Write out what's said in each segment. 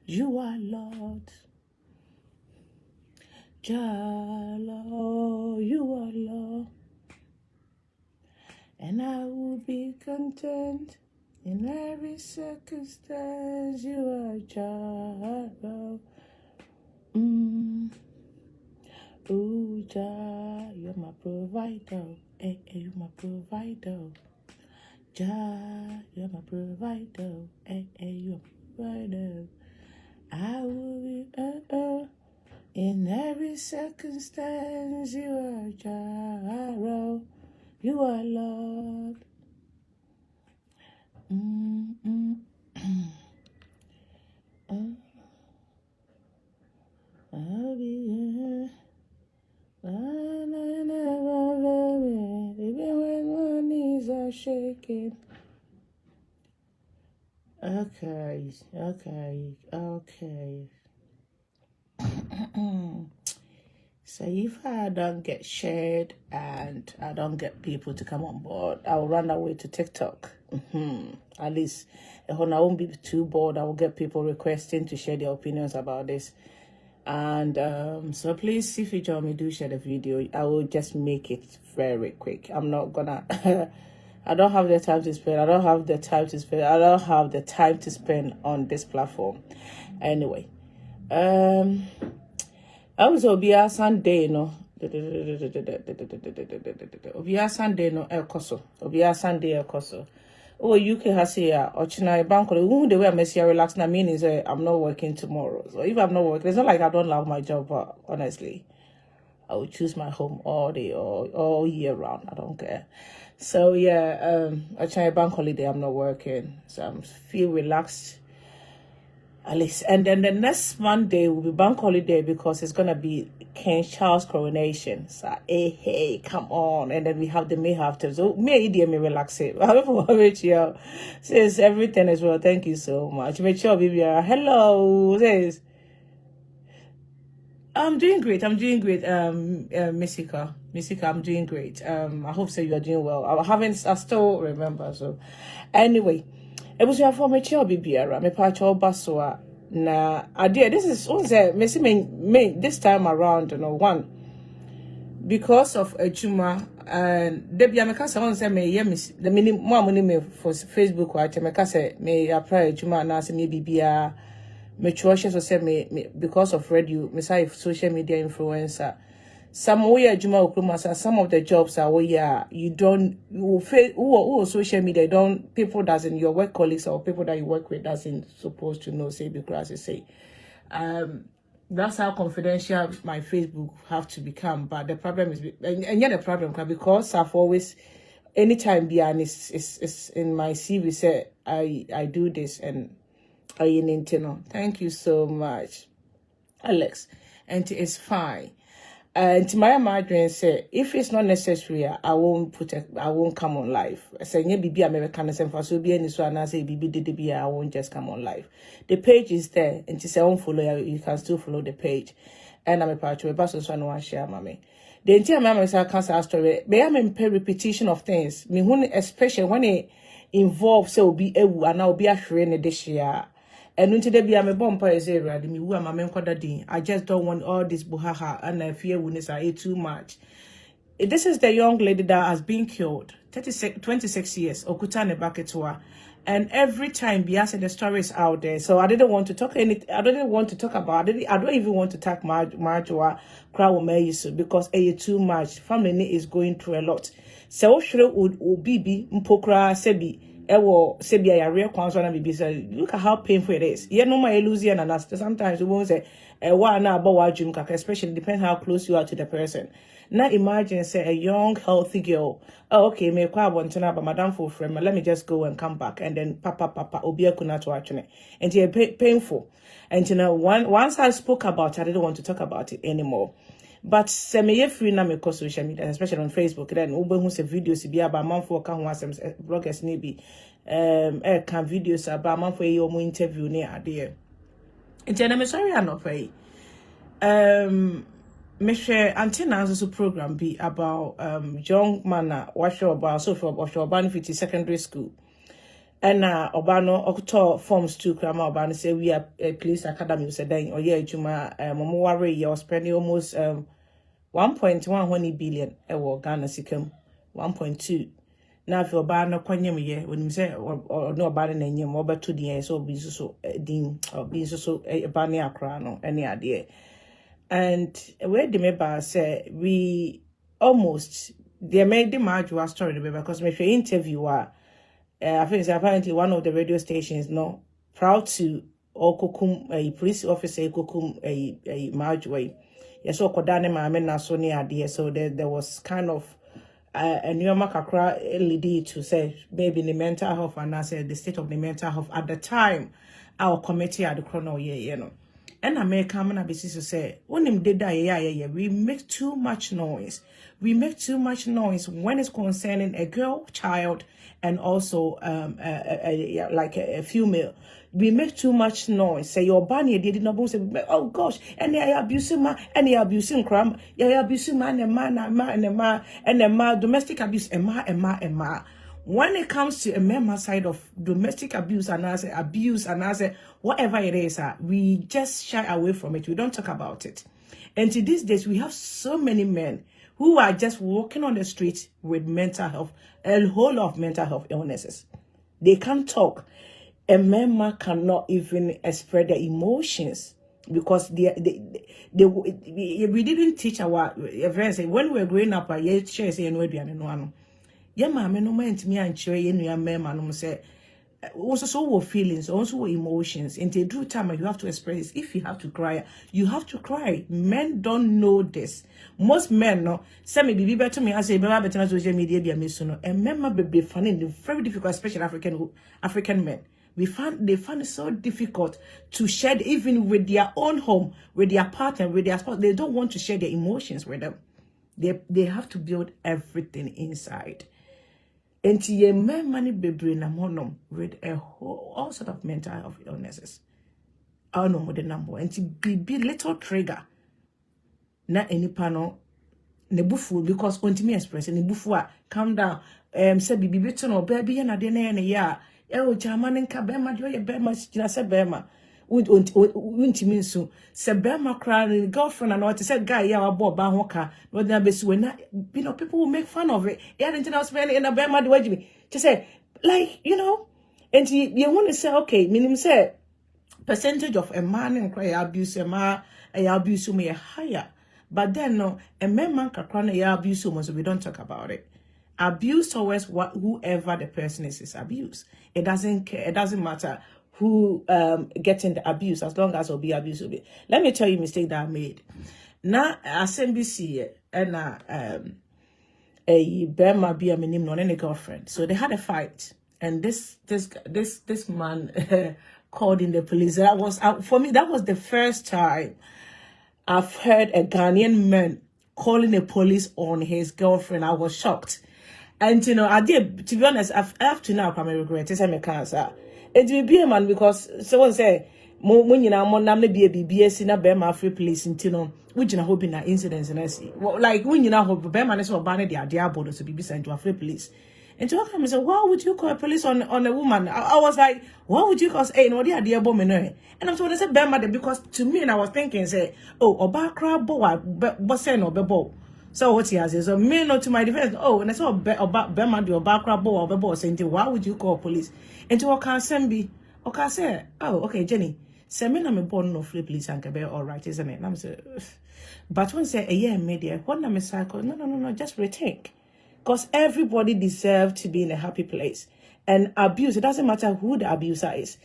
You are Lord. Jalo, you are Lord. And I will be content in every circumstance. You are Jalo. Ooh, Jah, you're my provider. Hey, you're my provider. Jah, you're my provider. Hey, you're my provider. I will be in every circumstance. You are Jah, you are Lord. I'll be even when my knees are shaking. Okay. So if I don't get shared and I don't get people to come on board, I will run away to TikTok. At least when I won't be too bored, I will get people requesting to share their opinions about this. And so please, if you join me, do share the video. I will just make it very quick. I'm not gonna I don't have the time to spend. I don't have the time to spend on this platform. Anyway, I was Obia Sunday, no. Obia Sunday, no. El Coso. Obia Sunday, El Coso. Oh, UK has here. Or China bank. The way I mess here relax. Now means I'm not working tomorrow. So if I'm not working, it's not like I don't love my job. But honestly, I would choose my home all day or all year round. I don't care. So yeah, I try a bank holiday. I'm not working, so I feel relaxed at least. And then the next Monday will be bank holiday because it's gonna be King Charles' coronation. So hey, come on! And then we have the May half term. So May me relax it. Says everything as well. Thank you so much. Make sure hello says. I'm doing great. Missika, I'm doing great. I hope so you are doing well. I still remember. So anyway, it was your former child BBR. Me pacho baswa na idea. This is also me this time around, one because of a juma and Debbie Amekasa on say me the minimum more money me for Facebook or Amekasa me apply a juma and ask me BBR. Me choices or say me because of radio, me say social media influencer. Some way Juma Okrumasa, some of the jobs are where you don't who social media don't people doesn't your work colleagues or people that you work with doesn't supposed to know say because they say that's how confidential my Facebook have to become. But the problem is and yet the problem because I've always anytime beyond is in my CV say I do this and thank you so much, Alex. And it's fine. And my margin say if it's not necessary, I won't come on live. I say yeah, BB American and for so be any so and I say BB I won't just come on live. The page is there, and to say I won't follow you can still follow the page. And I'm a part of it, so I know I share mommy. The entire mama say cancer story. But I'm in repetition of things. Me when especially when it involves say will be and I'll be a friend this year. And until they be a bumper is area, me who am a man I just don't want all this buhaha and I fear witness I eat too much. This is the young lady that has been killed, 26 years, Okutane Baketwa. And every time Biasa the story is out there. So I didn't want to talk I don't want to talk about it. I don't even want to talk Maa Adwoa crowd because too much. Family is going through a lot. So sure would be mpokra sebi. Sebia ya real console and be look at how painful it is. Yeah, no my illusion and sometimes we won't say one about especially depends how close you are to the person. Now imagine say a young healthy girl. Oh, okay, me kwa bontona but madam for friend. Let me just go and come back and then papa obia kuna to actually. And it's painful. And once I spoke about it, I didn't want to talk about it anymore. But semi free na me social media, especially on Facebook. Then ube who say videos be about man for can want some bloggers maybe can videos about man for your interview near idea. And then I'm sorry I'm not pay. Me share antenna also program be about young man what show about so for benefit secondary school. and Obano Octo forms to Krama Obano say we are a police academy said then or yeah Juma Momo you're spending almost 1.1 billion Ghana Sikkim 1.2. Now if Obano Quanyam ye when you say or no about an name over 2 years so be so dean or be so a bania crown any idea. And where the member say we almost they made the Maa Adwoa story because my interviewer I think it's apparently one of the radio stations no proud to or kokum a police officer kokum a Maa Adwoa. Yes, so kodane ma na so ne ade so there was kind of a new makakra LED to say maybe the mental health and I said the state of the mental health at the time our committee at the chrono you know. And I may come and to say, when him did that, yeah, we make too much noise. We make too much noise when it's concerning a girl, child, and also like a female. We make too much noise. Say your banny did not say, oh gosh, and they are abusing ma, and they are abusing crime, they are abusing man and man and ma, domestic abuse and ma. When it comes to a member side of domestic abuse and I say whatever it is, we just shy away from it. We don't talk about it. And to these days, we have so many men who are just walking on the street with mental health, a whole lot of mental health illnesses. They can't talk. A member cannot even express their emotions because we didn't teach our friends. When we were growing up, yeah, mama, no mind me and share you no say also feelings, also emotions. And they do time you have to express. If you have to cry, you have to cry. Men don't know this. Most men no say me be better me. I say be better social media be no. And men be finding it very difficult, especially African men. They find it so difficult to share even with their own home, with their partner, with their spouse. They don't want to share their emotions with them. They have to build everything inside. And to men money baby na monom with a whole all sort of mental health illnesses. I don't know what the number and to be little trigger. Na any panel ne bufu because on to me express ne bufu calm down. Say bibi beto no baby na de na ya. O German nka bema do ye bema sina se bema. Untimi so se bema cry girlfriend and what said guy ya wabo ba ho ka no na besu na you know people will make fun of it yeah internal spend in a bema the way to say like you know and you want to say okay minimum say percentage of a man and cry abuse a man abuse me higher but then no a man can abuse so we don't talk about it. Abuse towards whoever the person is abuse. It doesn't care. It doesn't matter who getting the abuse as long as will be abuse will be. Let me tell you a mistake that I made. Now SMBC and a Burma be a minimum non any girlfriend. So they had a fight, and this man called in the police. That was for me. That was the first time I've heard a Ghanaian man calling the police on his girlfriend. I was shocked. And you know, I did, to be honest, I have to now come and regret it. I'm a cancer. It will be a man because someone say, when you know, I'm be a BBS in a Burma free police in Tino, which you know, hoping that incidents and I see. Well, like when you know, hope Burma is what banned the idea about to be sent to a free police. And to come and say, why would you call a police on a woman? I was like, why would you call no the idea about me? And I'm told I said Burma because to me, and I was thinking, say, oh, Obakra boy, but say no, bebo. So what he has is so me not to my defense. Oh, and I saw about Burma do Obakra boy or bebo saying, why would you call police? And to Oka Sembi, Oka say, oh, okay, Jenny, say me na me born no free police and be all right, isn't it? And I'm say, but when say a year media, what na me cycle? No, just rethink. Because everybody deserves to be in a happy place. And abuse, it doesn't matter who the abuser is.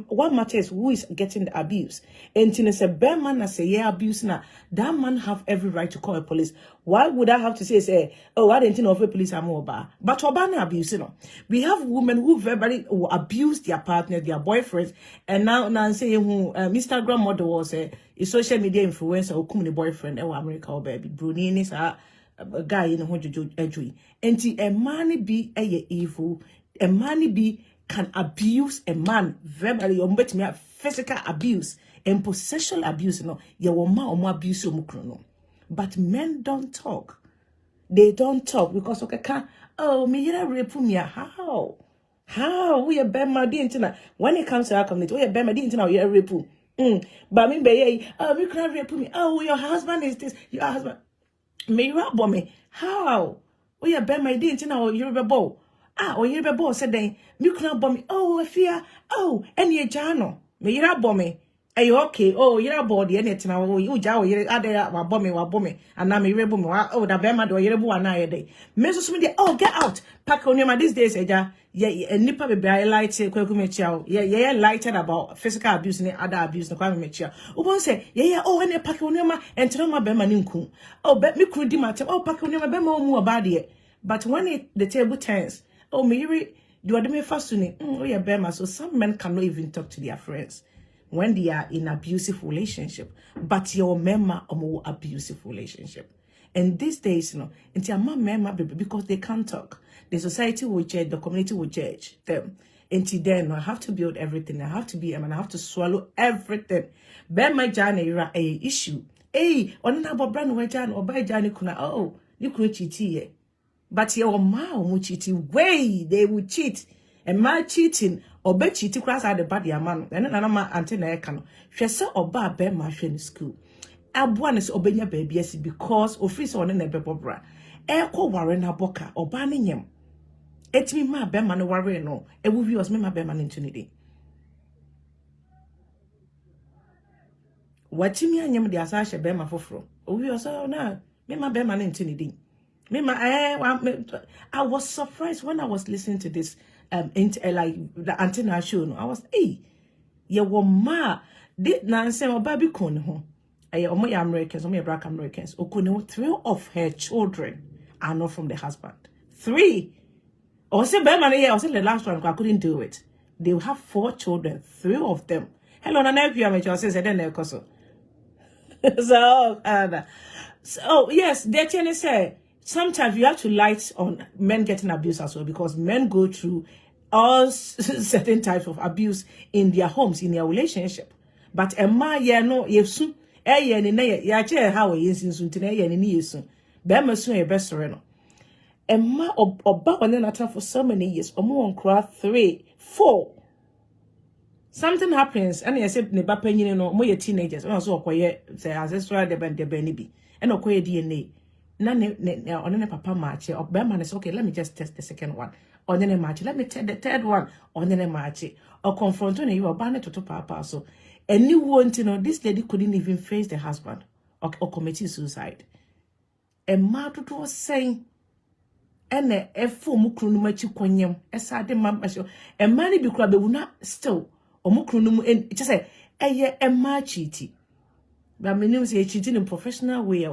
What matters is who is getting the abuse. And to say, bad man, I say, yeah, abuse now. That man have every right to call a police. Why would I have to say, oh, I didn't know if a police are more bad. But Obana abuse, you know. We have women who verbally abuse their partner, their boyfriends. And now say, who Mr. Grandmother was a social media influencer who come the boyfriend, America or baby, Brunei is a guy in a hundred edgy. And a man be a evil, a man be can abuse a man verbally or bet me physical abuse and possession abuse, you know, your ma abuse no. But men don't talk. They don't talk because okay, can oh me rape me how? How we a bema dintina when it comes to our community, we a bema dintina, we are repu. But me be we can't rape me. Oh, your husband is this, your husband. Me rap me. How? We a bema dintina or you're a bow. Or you're a bow said then, you can't bomb me. Oh, I fear. Oh, and ye jano. Me rap me. Are you okay? Oh, you're a body, and it's now you jaw, you're other bomb and now me rebel me. Oh, the bema do you're a night day. Mesos me, oh, get out. Pack on your these days, Eja. Yeah, and nipper be lighted, Quakumechow. Yeah, lighted about physical abuse and other abuse, no crime mecha. Oh, say, yeah, oh, and a pack on your ma and tell my bema ninku. Oh, bet me could dimate, oh, pack on your bema more about it. But when the table turns, oh, Mary, you are the me fascinating. Oh, yeah, bema. So some men cannot even talk to their friends when they are in abusive relationship, but your member a more abusive relationship. And these days, it's a member because they can't talk. The society will judge, the community will judge them. Until then, I have to build everything. I have to be, and I have to swallow everything. Ben my journey a issue. Hey, on another brand where Jan or by Johnny kuna oh, you could cheat here. But your mouth will cheat way, they will cheat. And my cheating or bet cheating class at the body a man, and another man antenna can. She saw or bar bear marsh in school. Abuan is obeying baby because office on a bebobra. Eko warren a boka or banning him. Et me ma bear no worry no. It will be us me my bear man into the what me and yam the asasha bear my fofro. Oh, we also now. Me my bear man into the I was surprised when I was listening to this like the antenna show. I was you were ma did Nancy or baby con home. My Americans, my black Americans, who 3 of her children are not from the husband. 3. Or say Berman, I was the last one, I couldn't do it. They have 4 children, 3 of them. Hello, and I am says I don't know. So yes, they tend to say sometimes you have to light on men getting abused as well, because men go through all certain types of abuse in their homes, in their relationship. But Emma, no, yesu, ni na ya che how we yin sun tine ni yesu. Be ma sun e best no. Emma oba one na for so many years. Omo on cry 3, 4. Something happens, and I said ne ba panyin no mo ye teenagers. And also okoye say ancestral de ben ni bi. And okoye DNA. Na ne papa match or be man is okay, let me just test the second one. On the match, let me test the third one. On the match or confront on you or ban it to papa so. And you want to know this lady couldn't even face the husband or committing suicide. And Margaret was saying, and a full mukrunumachi quanyam, a sardine mamma, and money be crabbe will not still or mukrunum and just say, a ma cheaty. But my name is a cheating in professional way.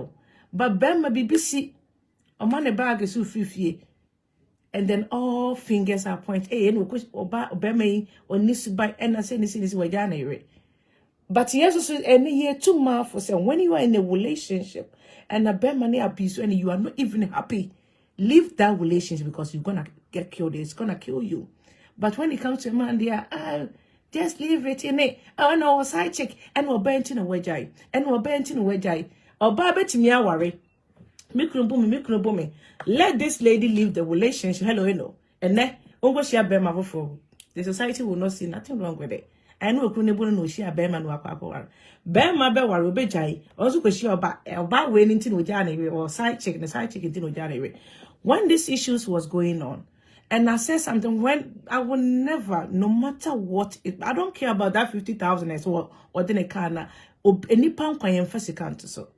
But Ben may be busy, a money bag is so free. And then all fingers are pointed, and we could obey me or needs to buy and I say this is where January. But yes, also any year 2 months for saying when you are in a relationship and a bad money abuse and you are not even happy, leave that relationship because you're gonna get killed. It's gonna kill you. But when it comes to a man, they are just leave it in it. Oh no, side chick and we're bent in a wedge and we're bent in a wedge. Or babet me worry. Mikro. Let this lady leave the relationship. Hello. And then share bema for the society will not see nothing wrong with it. I know Kunibun no share bema no aqua. Bema be war ubejai, also because she about winning to January or side chick, the side chick in January. When these issues was going on, and I said something when I will never, no matter what, I don't care about that 50,000 as well, or then a car, or any pound can emphasize so.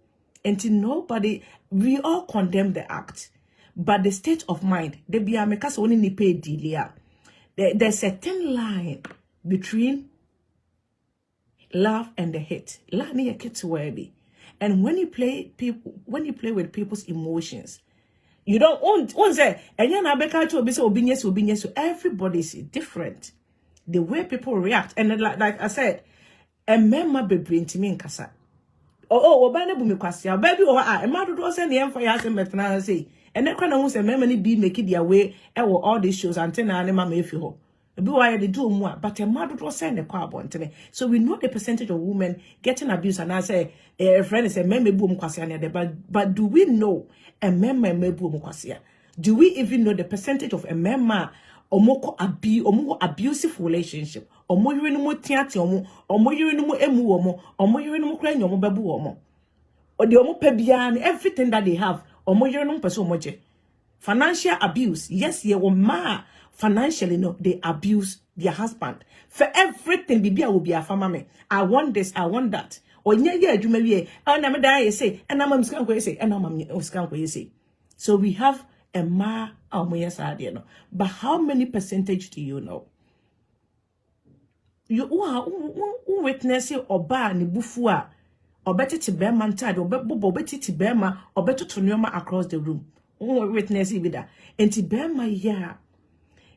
Until nobody, we all condemn the act, but the state of mind, they be a make us only pay dealer. There's a thin line between love and the hate. Love me a kid's worthy, and when you play with people's emotions, you don't own say. And you know, obedience. So everybody's different. The way people react, and like I said, a member be bring to me in casa. Oh, bana bumi kwasi. Baby, e ma dodo say na yemfa ya say metna say. And then kind of say many be make their way all these shows until na ma efi ho. Ebi why they do more, but a ma dodo say na kwa abonte. So we know the percentage of women getting abused, and I say a friend say me bu kwasi na but do we know a member me bu kwasi? Do we even know the percentage of a member omo abusive relationship. Omo yiri no mo tiati omo yiri no mo emu omo yiri no mo kra nyomo bebu omo. Or the omo pebian, everything that they have, omo yiri no person moje. Financial abuse, yes, ye ma financially no, they abuse their husband. For everything, Bibia will be a farmer. I want this, I want that. Or yeah, you may be, and I'm a say, and I'm say, and I'm say. So we have a Maa Adwoa. But how many percentage do you know? You who witness it or bar ni bufua or better to bear man tide or better to bear ma or better to nyoma across the room. Who witness it with that? And to bear my yeah.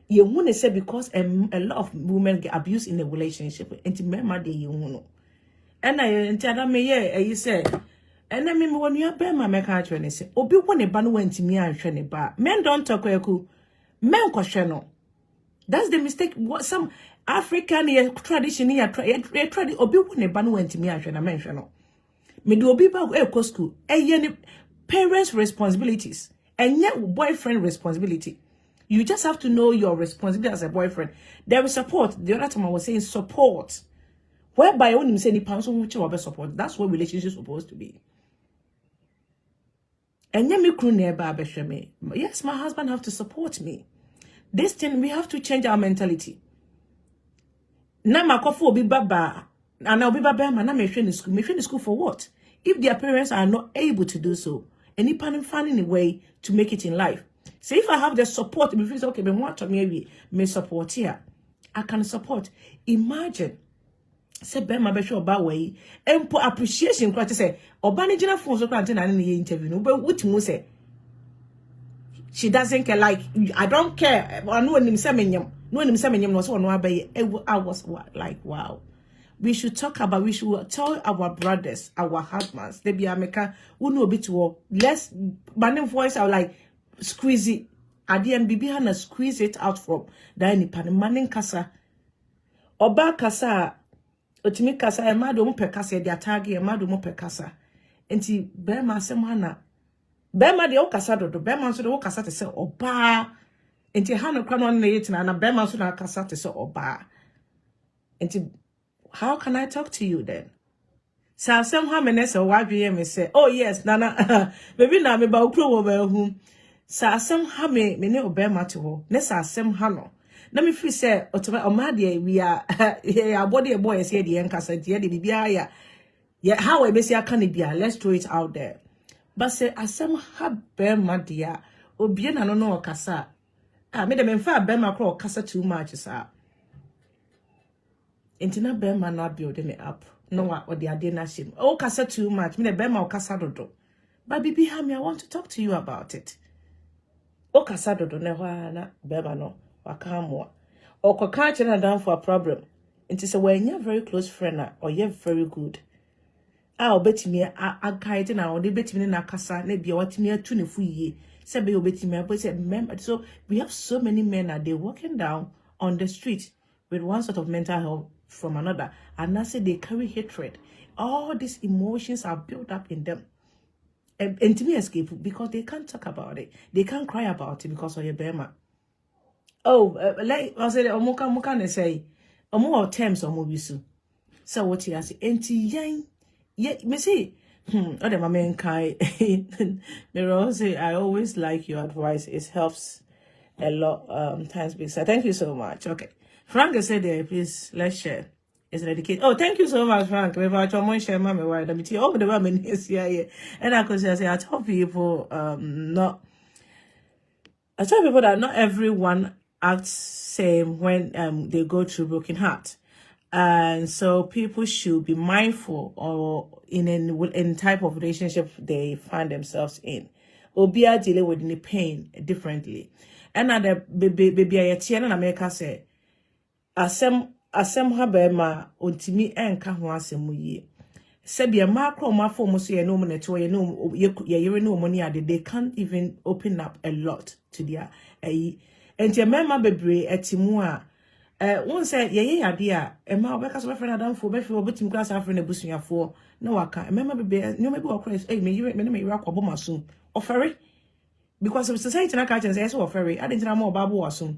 You want to say because a lot of women get abused in a relationship and to bear my day you know. And I tell me yeah, you say. And I mean, when you bear my mechanic, and say, Obi one a ban went to me and train a bar. Men don't talk with men question. That's the mistake. What some African tradition here try Obi one a ban went to me and train a mention. Me do Obi ba go school. Parents' responsibilities and yet boyfriend responsibility. You just have to know your responsibility as a boyfriend. There is support. The other time I was saying support. Whereby when you say the person which will support, that's what relationship is supposed to be. And yes, my husband have to support me. This thing, we have to change our mentality. Now my coffee will be baba, and I'll be baba, and I'm in school. Me in school for what? If their parents are not able to do so, any parent finding a way to make it in life. So if I have the support, if it's okay, but what maybe me support here, I can support. Imagine. Say Bema be sure about way and put appreciation quite to say Obanijina phones of quarantine and the interview. No, but what you say she doesn't care, like I don't care. I know him semenyam. No him semenyam was one I was like wow. We should talk about we should tell our brothers, our husbands, they be America who know a bit war. Less banning voice out like squeeze it at the end BB Hana squeeze it out from the any pan manning kasa Oba kasa. Otimi kasa e ma do mo pekasa de atage e ma do mo pekasa enti be ma asem hana be ma de o kasa do be ma so de o kasa te se oba enti hana kwa no na yitina na be ma so na kasa te se oba enti how can I talk to you then? So asem ha me ne se wa dwe me say oh yes nana baby na me ba ukro wo ba hu so asem ha me ne oba ma te ho ne sa asem ha no. Let me feel say automatically we are yeah body a boy say the enkasa the bibia yeah how we base can it be let's throw it out there but say asem ha be madia obie na no kasa me dem mfa be makro kasa too much sa intina be ma no building it up no what or the ade na shim oh kasa too much me dem be ma kasa dodo but bibi ha me I want to talk to you about it oh kasa dodo na hwa na be ma no wakamwa or catch down for a problem. It is a way you're very close friend or you're very good. I'll bet me a guide now, they bet me in a casa, maybe what me a tunifu said be bet me, but said member. So we have so many men are they walking down on the street with one sort of mental health from another, and I say they carry hatred. All these emotions are built up in them. And to me escape because they can't talk about it. They can't cry about it because of your Bema. Oh, like I said, Omoka ne say, more terms or movies. So what he has, enti yang, yeah, me say, other my main kai. Me say, I always like your advice. It helps a lot. Times big. So thank you so much. Okay, Frank said there, please let's share. It's dedicated. Oh, thank you so much, Frank. If I try share my why let me tell you all the women is here, and I could say I tell people I tell people that not everyone acts same when they go through broken heart, and so people should be mindful or in type of relationship they find themselves in or be dealing with the pain differently. And other baby I in America say asem habema ontimi enka ho asem yi sebia macro ma form so ye no mo neto ye no ye no money ade they can't even open up a lot to their enti emema bebre etimu a won say ye ade a ema obeka so be friend adamfo be fi obetim class afre na busuafo na waka emema bebre no maybe okres me akwa bomaso ofere because of society na culture say so ofere ade ntina ma obabo waso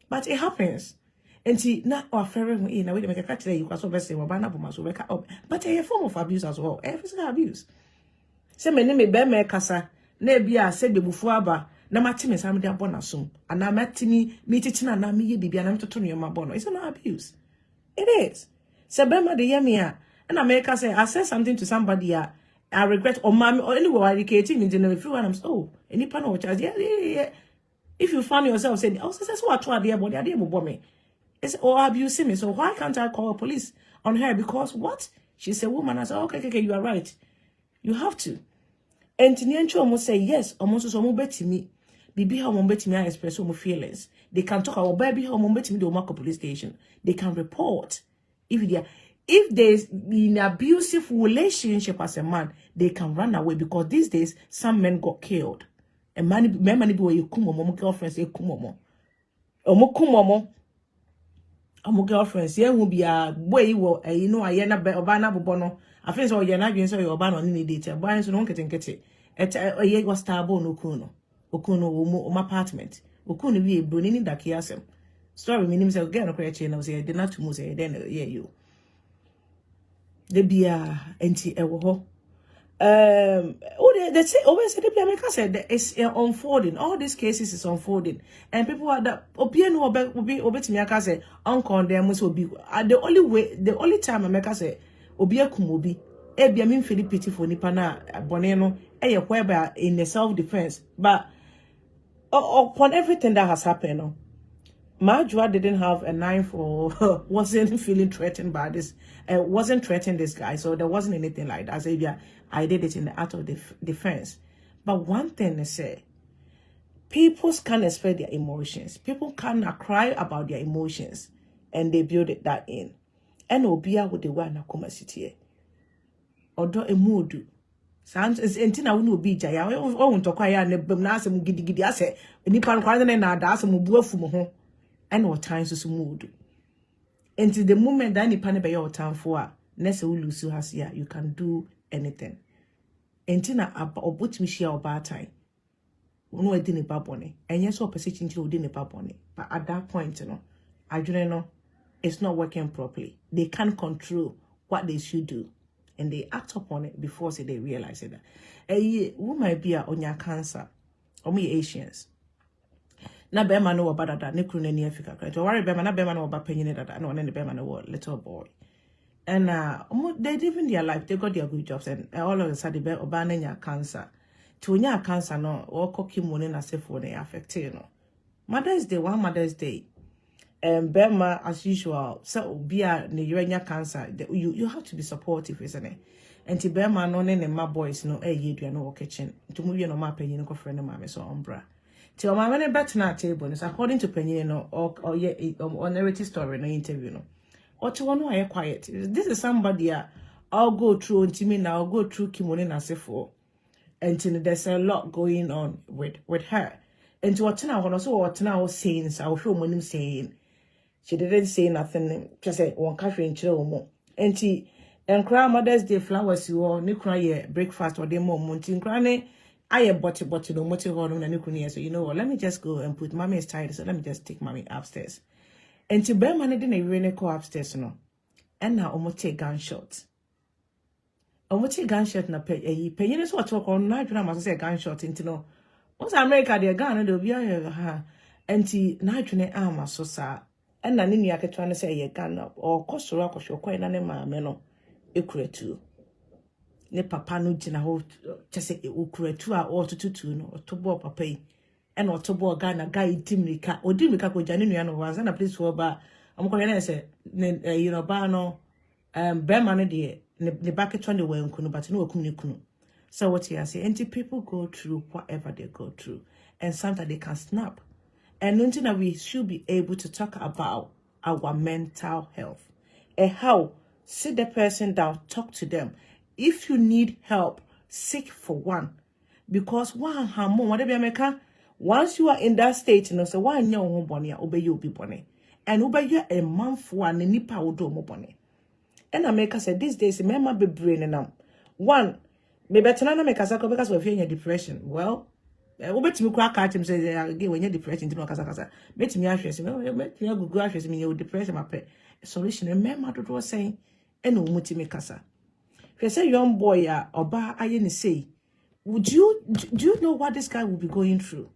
But it happens. And see, now our friend in a way to make a catch you can so best say, well, but a form of abuse as well, a physical abuse. Say, my name is Beme Casa, Nebia said the Bufuaba, Namatimi, some dear bonasum, and I met me, meeting and me, be an to Tony my bono. It's an abuse. It is. Say, Bema the Yamia, and I make us say, I said something to somebody, I regret, or mammy, or anywhere educating me, if you want, oh, any panel, yeah. If you find yourself saying, oh, that's what I dear body, I dear me. It's or abusing me. So why can't I call police on her? Because what? She's a woman. I said, okay, you are right. You have to. And Tiniancho almost say, yes, almost so bet me. Bibi how bet me, I express my feelings. They can talk about baby how bet me, the Omako police station. They can report. If there's an abusive relationship as a man, they can run away because these days some men got killed. And many people you kumomo girlfriends, you kumomo. Omo kumomo. Omo girlfriends, yeah, will be a way you know, I end up obana bono. I think so, you're not going to say you're ban on any data. Why so don't get it? At a year was starbo no kuno. Okuno, my apartment. Okuno be a brunini that kiasem. Story meaning so again, a creature, and I was here, did not to muse, then, yeah, you. The beer, anti ewo. That's it. Always said it's unfolding. All these cases is unfolding, and people are that opinion will be obey me. I say uncondemn will be the only way. The only time I make I say obi akumobi. Be I mean feel pity for nipana boneno. Whereby in the self defense, but upon everything that has happened, Maa Adwoa didn't have a knife or wasn't feeling threatened by this, wasn't threatening this guy. So there wasn't anything like that. I said, yeah, I did it in the act of defense. But one thing is, people can't express their emotions. People cannot cry about their emotions, and they build it that in. And obia with the one na kuma city. Odo emudu. Sans is entina wunu obi jaya. O won tokwa ya ne bem na asem gidigidi ase. Nipa nkwa na da asem buafu mo ho. And what times is mood. Until the moment that any pane by your time for nessa will lose you has here, you can do anything. Entina or put me share or bad time. No, I didn't babone. And yes, or position to didn't babone. But at that point, I don't know, it's not working properly. They can't control what they should do. And they act upon it before they realize it. A woman be on your cancer, or me Asians. Na bema no about that, Nikru ni Africa. To worry bema na bema no about penny that no and bema no little boy. And they live in their life, they got their good jobs, and all of a sudden be obana cancer. To nya cancer no or cooking money na safe for they affected no. Mother's Day, one Mother's Day. Bema as usual, so be a nya cancer. You have to be supportive, isn't it? And to bema no ne my boys no ye no kitchen. To move you no my penny no friend mammy so umbra. Till my money better na table is according to penny no or narrative story no interview no. Or to one who quiet. This is somebody I'll go through until me now, I'll go through Kimoni na for until there's a lot going on with her. And to what now also what now saying so I'll feel money saying she didn't say nothing, just say one coffee and chill more. And she and cry Mother's Day flowers you all new cry breakfast or the moment in granny. I bought no motor on so you know what, let me just go and put mommy is tired, so let me just take mommy upstairs. And to bear money didn't really go upstairs, no. And now almost take gunshot. Almost take gunshot na pay you know what talk on night when I must say gunshot into no. What's America their gun and they'll be her and the nitrogen armor so sad. And Nani I can try to say a gun up or cost rock or show quite an meno. Equate too. Ne papa no jina ho chese okuretu a otututu no otobo papa yi ena otobo ga na guy dimrika odimrika ko jane nua no wanza na place wo ba amko yana se you know ba no bema no de ne bucket on the way nkunu but no okum ne kunu. So what you say anti people go through whatever they go through and sometimes they can snap. And until now we should be able to talk about our mental health and how sit the person down, talk to them. If you need help, seek for one. Because one harmon, whatever you make, once you are in that state, you know, so one your home bonny, obey you be bonny. And obey you a month for one, and nipa will do more bonny. And America said these days, remember be brain them. One, maybe better not make a circle because we're feeling your depression. Well, bet me crack at him say again when you're depression to kasa bet me ahwese bet me gugu ahwese me you depression my pet solution and mema do was saying eno muti me kasa if say young boy ya oba aye ni say do you know what this guy will be going through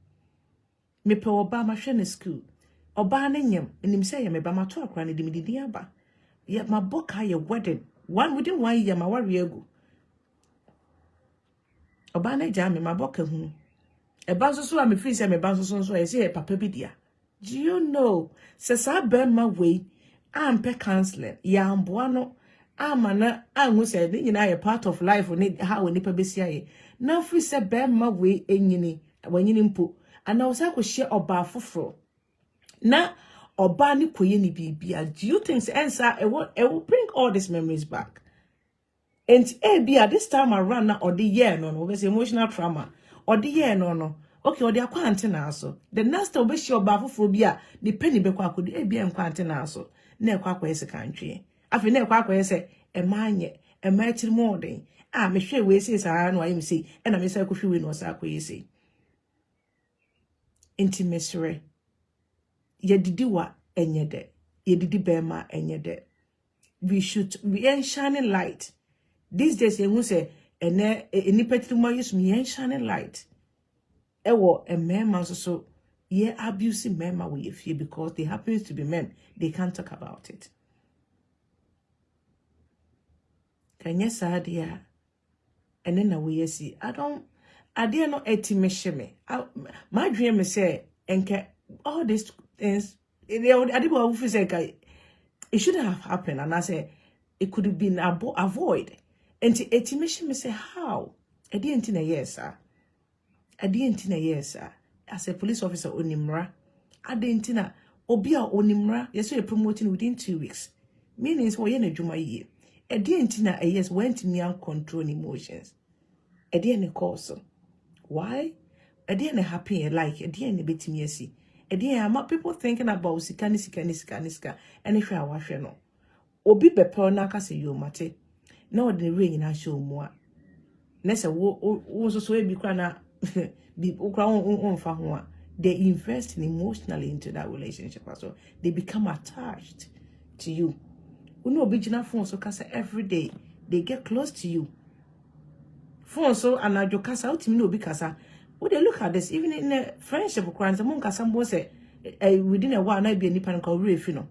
me pe oba ma hwe na school oba na nyem enim say me ba ma to akra na dimididi aba ya my book your wedding within 1 year my worry ego oba na ja me my book hu e ba so am free say me ba so e say papa bi dia do you know say sa be ma we am pe counseling ya amboa no amana anhu say ni nyina ye part of life ni how ni pa besia ye na free say be ma we enyini wanyini mpo ana wo say ko hye oba foforo na oba ni koye ni bibia do you think answer it will bring all these memories back and bia this time around na or the year no we say emotional trauma or the year no okay or the akwante na so the next time we share oba foforo bia the penny be kwa akodi bia nkwante na so na ekwa kwa ese kantwe afi na ekwa kwa ese emanye ematiri modern me hwe we say sa no ayim say e na me say ko hwe we no sa kwa ese intimacy yedidiwa enyede yedidi bema enyede we should be shining light these days you say ene petri mo use me shining light ewo emema so ye abuse mema we fear because they happen to be men they can't talk about it can yes adia and then we see I dare not etimeshe me my dream is say enke all these things it shouldn't have happened and I say it could have been avoided and etimeshe me say how I didn't in a yes sir I didn't in a yes sir as a police officer onimra I didn't in a obia onimra yes we promoting within 2 weeks meanings for yen adwuma ye I didn't in a yes went me and control emotions I didn't cause why I didn't happy like I didn't bit me see I'm people thinking about sika and if I wash no obi bepe na kase yo mate na the ring na show mo na se wo so e bi kwa na bi ukra on fa ho a they invest emotionally into that relationship so they become attached to you uno obi gina phone so kase every day they get close to you phone so anajo kasa ultimi no obi kasa would they look at this even in a friendship crimes among some say within a while I be a nipan call real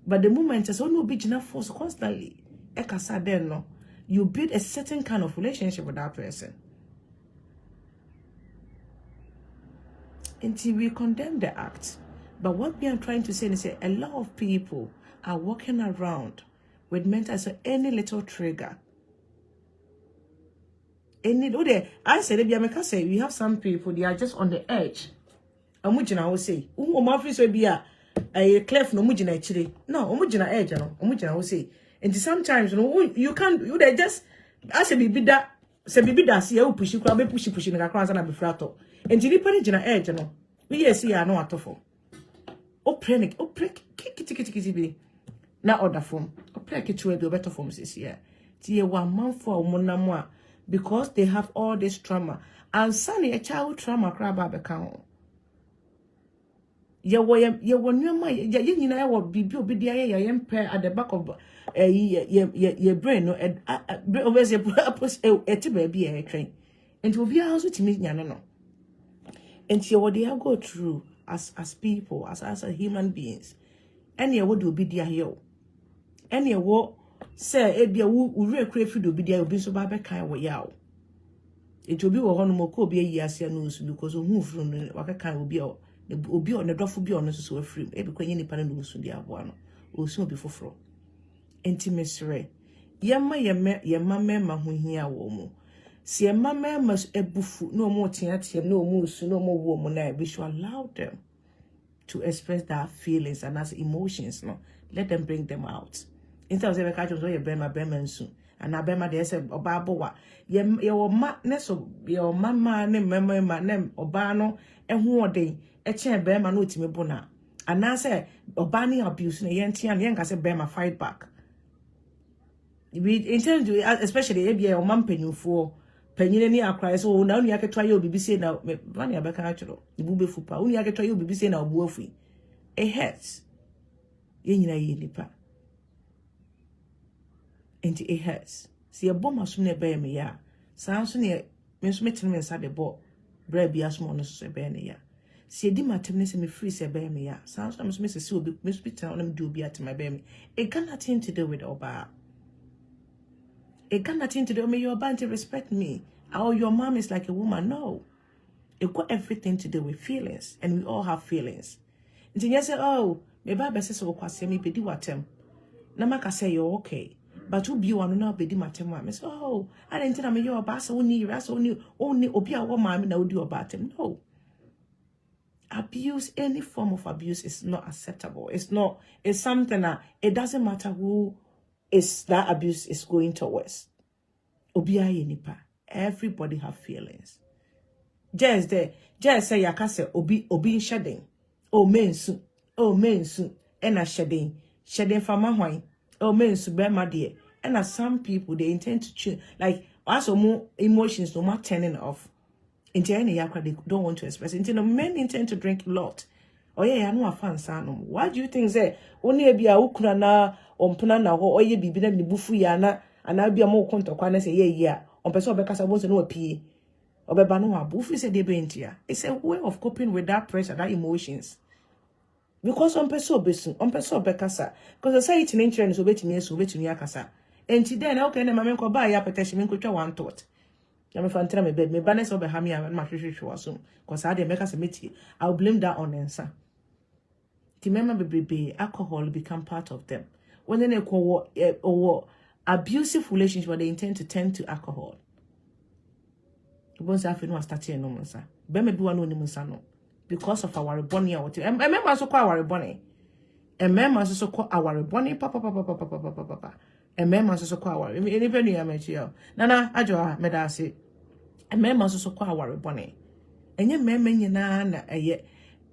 but the moment is only be enough force constantly ekasa then no you build a certain kind of relationship with that person until we condemn the act. But what we are trying to say is a lot of people are walking around with mental so any little trigger. I said, we have some people, they are just on the edge. Omujina will say, Umofis will be a clef no mujina chili. No, Omujina edge, no, Omujina will say. And sometimes you can't, you they just, I say, be that, say, be that, see, you push, you can be pushing a cross and a befrato. And you put it in an edge, no, we see, I know what to for. Oh, panic, oh, prick, kitty, now order form, oh, prick it to a better forms this year. Tia 1 month for Monamwa. Because they have all this trauma. And suddenly a child trauma crab account. You were near my you know what be at the back of your brain no always a baby a train. And to be a house with me, no. And see what they have go through as people, as human beings. And you would be there here. And you what say ebia wo re crave do be there obi so ba be kan wo yaw it will be wo hono moko obi ayi ase no so because hu furu no wa kan obi on the dofo bi on so so afrim e be kwanyi nipa no so dia aboa no o so obi foforo intimacy yemma mema ho hia wo mu si yemma mema ebufu no mo tiatia no mo su no mo wo mu na we should allow them to express their feelings and as emotions no let them bring them out. Instead of saying, "Catch your bema soon," and I bema they say, "Oba boa." Your ma neso your mama ne mema ma nem obano ehun ode eche bema no timi bona. And I say obani abuse ne yenti and yen ka say bema fight back. We intend to especially ebia o mampenyufo Penny ni akra so na unu yake twa ye obibi say na mani abeka achiro ibu be fupa unu yake twa ye obibi say na obu afi it hurts ye nyina ye nipa and it hurts see a bomb asum na be me ya san so ne me so metin me nsa de bo bra bia so no so be ne ya see di matem ne se me free se be me ya san so me so me se obi me so bitan na me do obi atima be me it got nothing to do with oba. It got nothing to do with your band to respect me. Or your mom is like a woman. No. It got everything to do with feelings. And we all have feelings. And then you say, oh, my Bible says, oh, kwase me bedi watem. Namaka say, you're okay. But who be you want to know bedi watem? I say, oh, I didn't tell me you're about so only, only, obia woman, now do about him. No. Abuse, any form of abuse is not acceptable. It's something that it doesn't matter who is that abuse is going towards. Obiya nipa. Everybody have feelings. Just say yakase obi shedding. Oh mensu. Ena shedding fama hwan. Oh mensu bema de. And some people they intend to change. Like also more emotions no more turning off. Into any yakra they don't want to express. Into the men intend to drink a lot. Oh yeah, I know a fan son. Why do you think say only a bia ukuna na ompuna na ho oye bibi na ni bufu ya na ana bia mo konto kwa na say yeah on person obekasa won say no pie obeba no abufu say dey bentia. It's a way of coping with that pressure, that emotions. Because on person obekasa because society in trend so betimi akasa. Enti then okay na mame ko ba ya petition me nkotwa one thought. Na me fantera me bed me ba na so be ha me ya ma hwehwehwe so because I dey make us meti. I'll blame that on ensa. Remember, baby, alcohol become part of them. When they call or abusive relationship, where they intend to turn to alcohol. Because of our bonnie or and remember also call our bonnie. And members also call our bonnie, papa. And members also call our anybody I met you. Nana Adwoa medasi. And members also call our bonnie. And your men na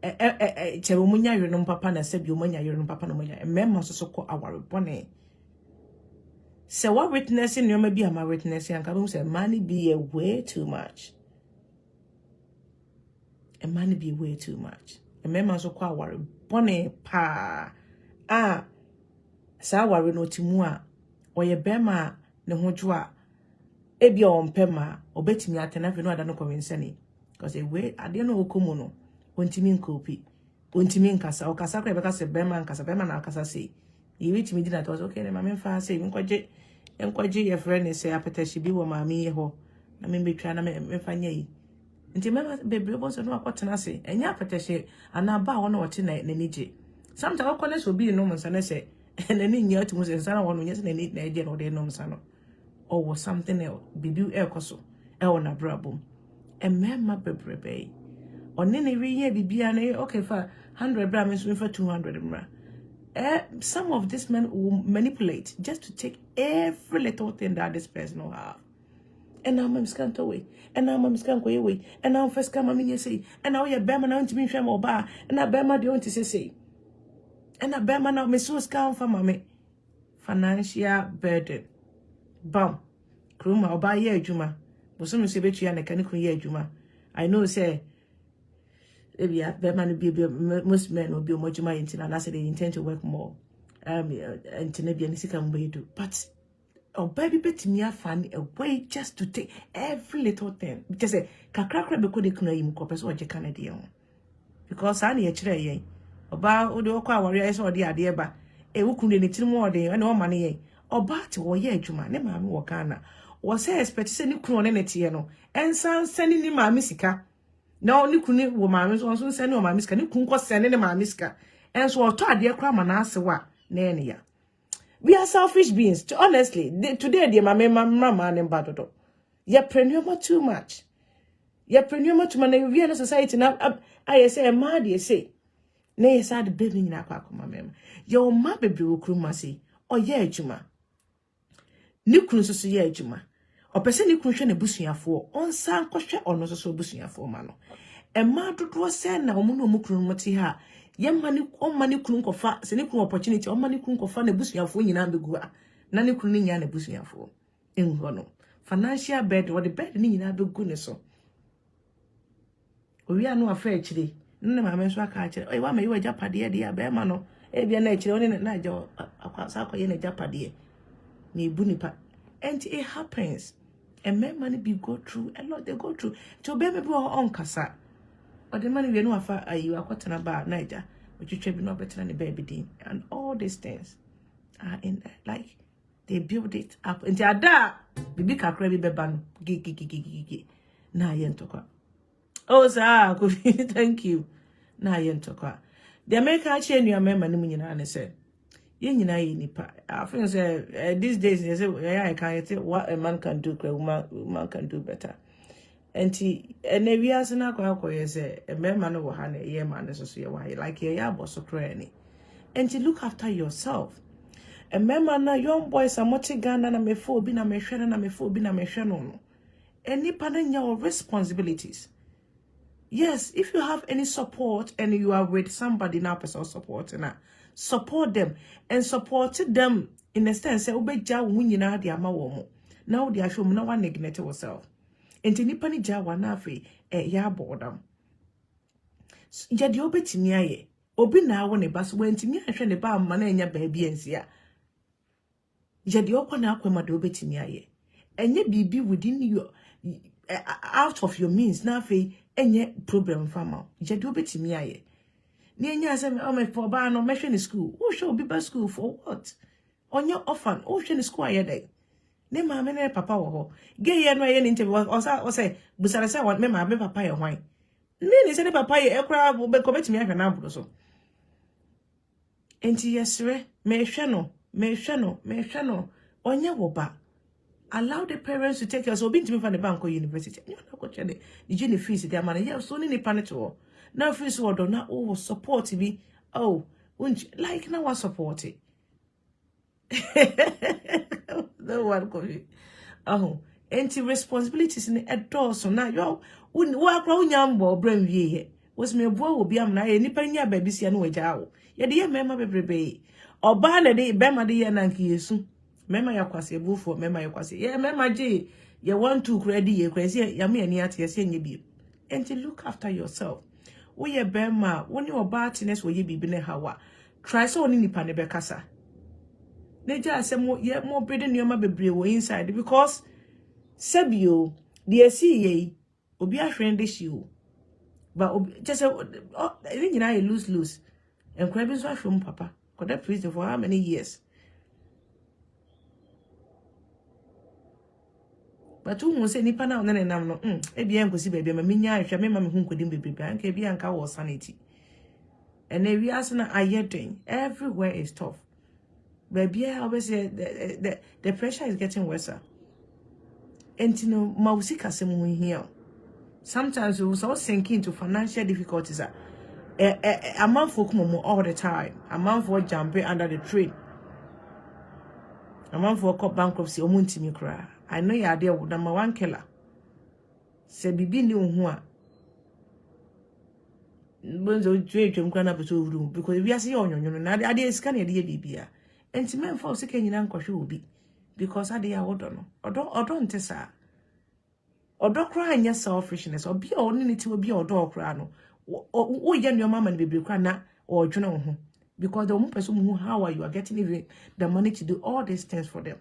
Chebumunya yunum papa na sebi umunya yunum papa no munya. Remember so ko our bonnet. So what witnessing you may be my witnessing and come say money be a way too much. And money be way too much. Remember so ko our bonnet pa sa wari no timua or ye bema ne hojwa ebi on pema obetimi atena fe no ada no convinceni because a way I don't know komono. Ontimi nkopi ontimi nkasa okasa kwa beka se bema nkasa bema na akasa sei you reach me dinner was okay na memfa sei nkwaje your friend say apetashi bi wo maami ye ho na me betwa na memfa nya yi nti mema bebre bo so no akotena sei enya apetashi ana ba wo na wote na nije sometimes okone so bi no msa na say na ni nya otumu se nsa na wo no nya se na ni na eje no de no msa no or was something else bibi ekoso e wona brabom emema bebrebe on any year bibia na okay for 100 bra so for 200 bra. Some of these men will manipulate just to take every little thing that this person will have. And now I'm scanto away. And now I'm scanco away. And now first come I say. And now you're Bama now to me from Oba. And now Bama don't say. And now Bama now me so scan for mommy. Financial burden. Bam. Kruma Oba ye juma. But some say bet you and a canical ye juma. I know say most men will be much more into and I say they intend to work more. And to maybe any way do. But baby bet me a find a way just to take every little thing. Because a kakra because they couldn't even copy what you can do. Because I need a tray. About the warriors or the idea, but a who couldn't need more day and no money. Or but or ye juma, never wakana. Was say expect to send you cronenity, and some sending him my missica. No, ni kuni wo maame so so send no maame ska ni kun ko send ne maame ska enso oto ade kra ma na ase wa na ene ya. We are selfish beings. Honestly, today the mama and badodo. You prenuma too much. You prenuma too much. We are society now. I say mad you say. Nay sad baby na kwa mama. Your ma baby will kruma say. Oh yeah juma. Ni kun so yeah juma. O pese ni kun hwe na busuafo on san kohwe ono so busuafo ma no e ma dodo se na omo no mukru moti ha ye mani o mani kun kofa se ni kun opportunity o mani kun kofa na busuafo nyina begu na ni kun nya na busuafo enho no financial bed or the bed ni nyina be gu ne so owi anu afa akire nne ma me so aka akire oyi wa ma yi japade de be ma no e bia na akire oni na aja akwasa akoye na japade na ebu nipa and it happens and men money be go through a lot they go through to be me on kasa or the money we no afa ayi akwatana ba naija which be no better than the baby din and all these things are in like they build it up and ada bibi kakra bi beba no gigi na yentokwa oh sir thank you na yentokwa the American chain you remember ni nyina na say ye nyina ye nipa I think say these days they say I can say what a man can do woman can do better and we as na kwa say a man no wo ha na ye man so so ye wa like ye ya boss kra ni and look after yourself. And remember now, young boys are much Ghana na me fo bi na me hwe na me fo bi na me hwe no. Any pardon your responsibilities. Yes, if you have any support and you are with somebody now, person support na support them and support them in the sense say obeja wo nyina de ama wo mo. Now they show no one neglect yourself. Enti nipa ni ja wa na afi ya bodam. Ya de obetimi aye. Obi na wo ne bas wo ntimi ahwe ne ba amma na enya baabi ensia. Jadi okwana akwema de obetimi aye enye bibi within your out of your means na fe enye problem fama jadi obetimi aye ni enya asem o me for ba no mehwe ni school who show be ba school for what onye orphan o hwe ni school aye dey ne ma me ne papa wo ho ge ye no aye ni interview o say busara say me ma me papa ye hwan ni say ne papa ye ekra be ko betimi ahwe na aburo so enti yesre me hwe no onye woba allow the parents to take care so been to me from the bank or university you know what the uni fees their money yeah so ni panic to now fees wo do na oh support me oh like now what support it no one go oh enti responsibilities in the door so now yo wa kra unyambo brain wie was me bo obi am na ye nipa nya ba bisia no waja wo ye de ye mema bebrebe oba na de bema de ye na nka yesu mema yakwase ebufo mema yakwase ye mema je ye want to credit ye kwase ya me ani ate ye nye bi and look after yourself wo ye bema woni oba atines wo ye bibi ne hawa try so oni nipa ne bekasa ne ja asem ye mo brede nioma bebre wo inside because sebio de see ye obi ahwe de shi o but just even you know you lose and crab is from papa got that prison for how many years but who say nipa na onene nam no e bia nkosi baby ma menya ahwe me ma me hu nkodim bebebe anka bia anka wo sanity and we as na ayedin everywhere is tough baby I always say the pressure is getting worse and you know mausika semu here sometimes we will sink into financial difficulties a man for come all the time a man for jumping under the train a man for cop bankruptcy omuntimi kra I know you are there with number one killer se bibi ni hu a bonzo twetwem kra na beto room because we are see onyonyo na ade scan e de bibia enti men for se kenyina nkohwe obi because ade ya wodo no odo ntesa odo kra anya selfishness obi a oni niti obi a odo kra no wo ye no mama ni bebre kra na o dwene wo ho because the one person who how are you are getting even the money to do all these things for them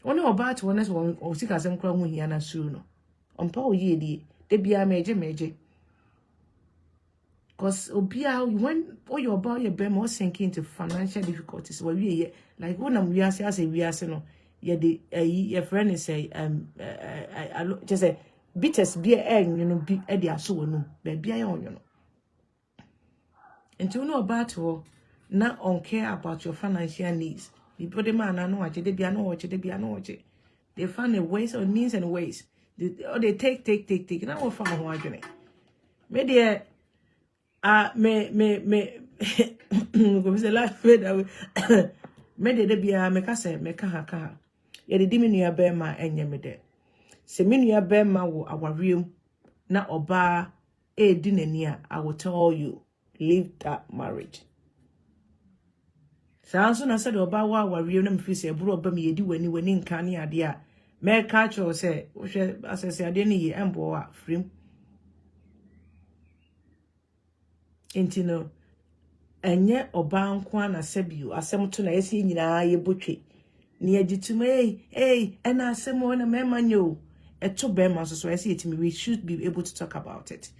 only about one o sika sem kra hu hia na suru no ompa o ye die de bia meje because obia when all your about your be more sinking into financial difficulties where we like when am we as no ye the your friend is say just say bitters be you know be e dia so no be bia ye onyo no and you know about not on care about your financial needs people the man no wache de bia no wache they find a ways or means and ways they take na wo fa ho adwene me de me go say life that me de bia me ka say me ka ha ye de dimi nua be ma enye me de se me nua be ma wo awariem na oba e di nani a I will tell you leave that marriage so na said oba wa awariem na me fi se eburu oba me yedi wani nka ne ade a me catch or say as I say adeni embo free intino enye oba nko na sebio asem to na yesi nyina ye botwe ne agitume ena asem na mema nyo eto bema so yesi etimi we should be able to talk about it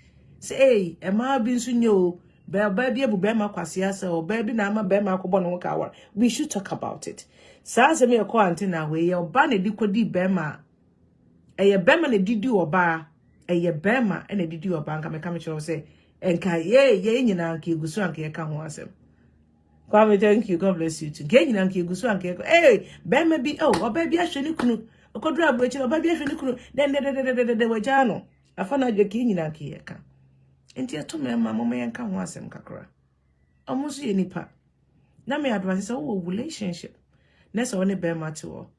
say ema bi nso nyo ba bi ebu bema kwase asa o ba bi na ama bema akobo no ka awar we should talk about it sa asem ye ko antina we ye oba na dikodi bema eye bema na didi oba eye bema na didi oba nka me ka me kire say enka ye nyina nka egusu anka ye ka ho asem Kwame, thank you, God bless you too. Ke nyina nka egusu anka ye eh bema bi oba bi ahwe ni kunu okodura abuchi oba bi ahwe ni kunu de waja no afa na adwe ke nyina nka ye ka enti eto me ma mo me nka ho asem kakra omusu ye nipa na me advance say wo relationship na so ne bema te wo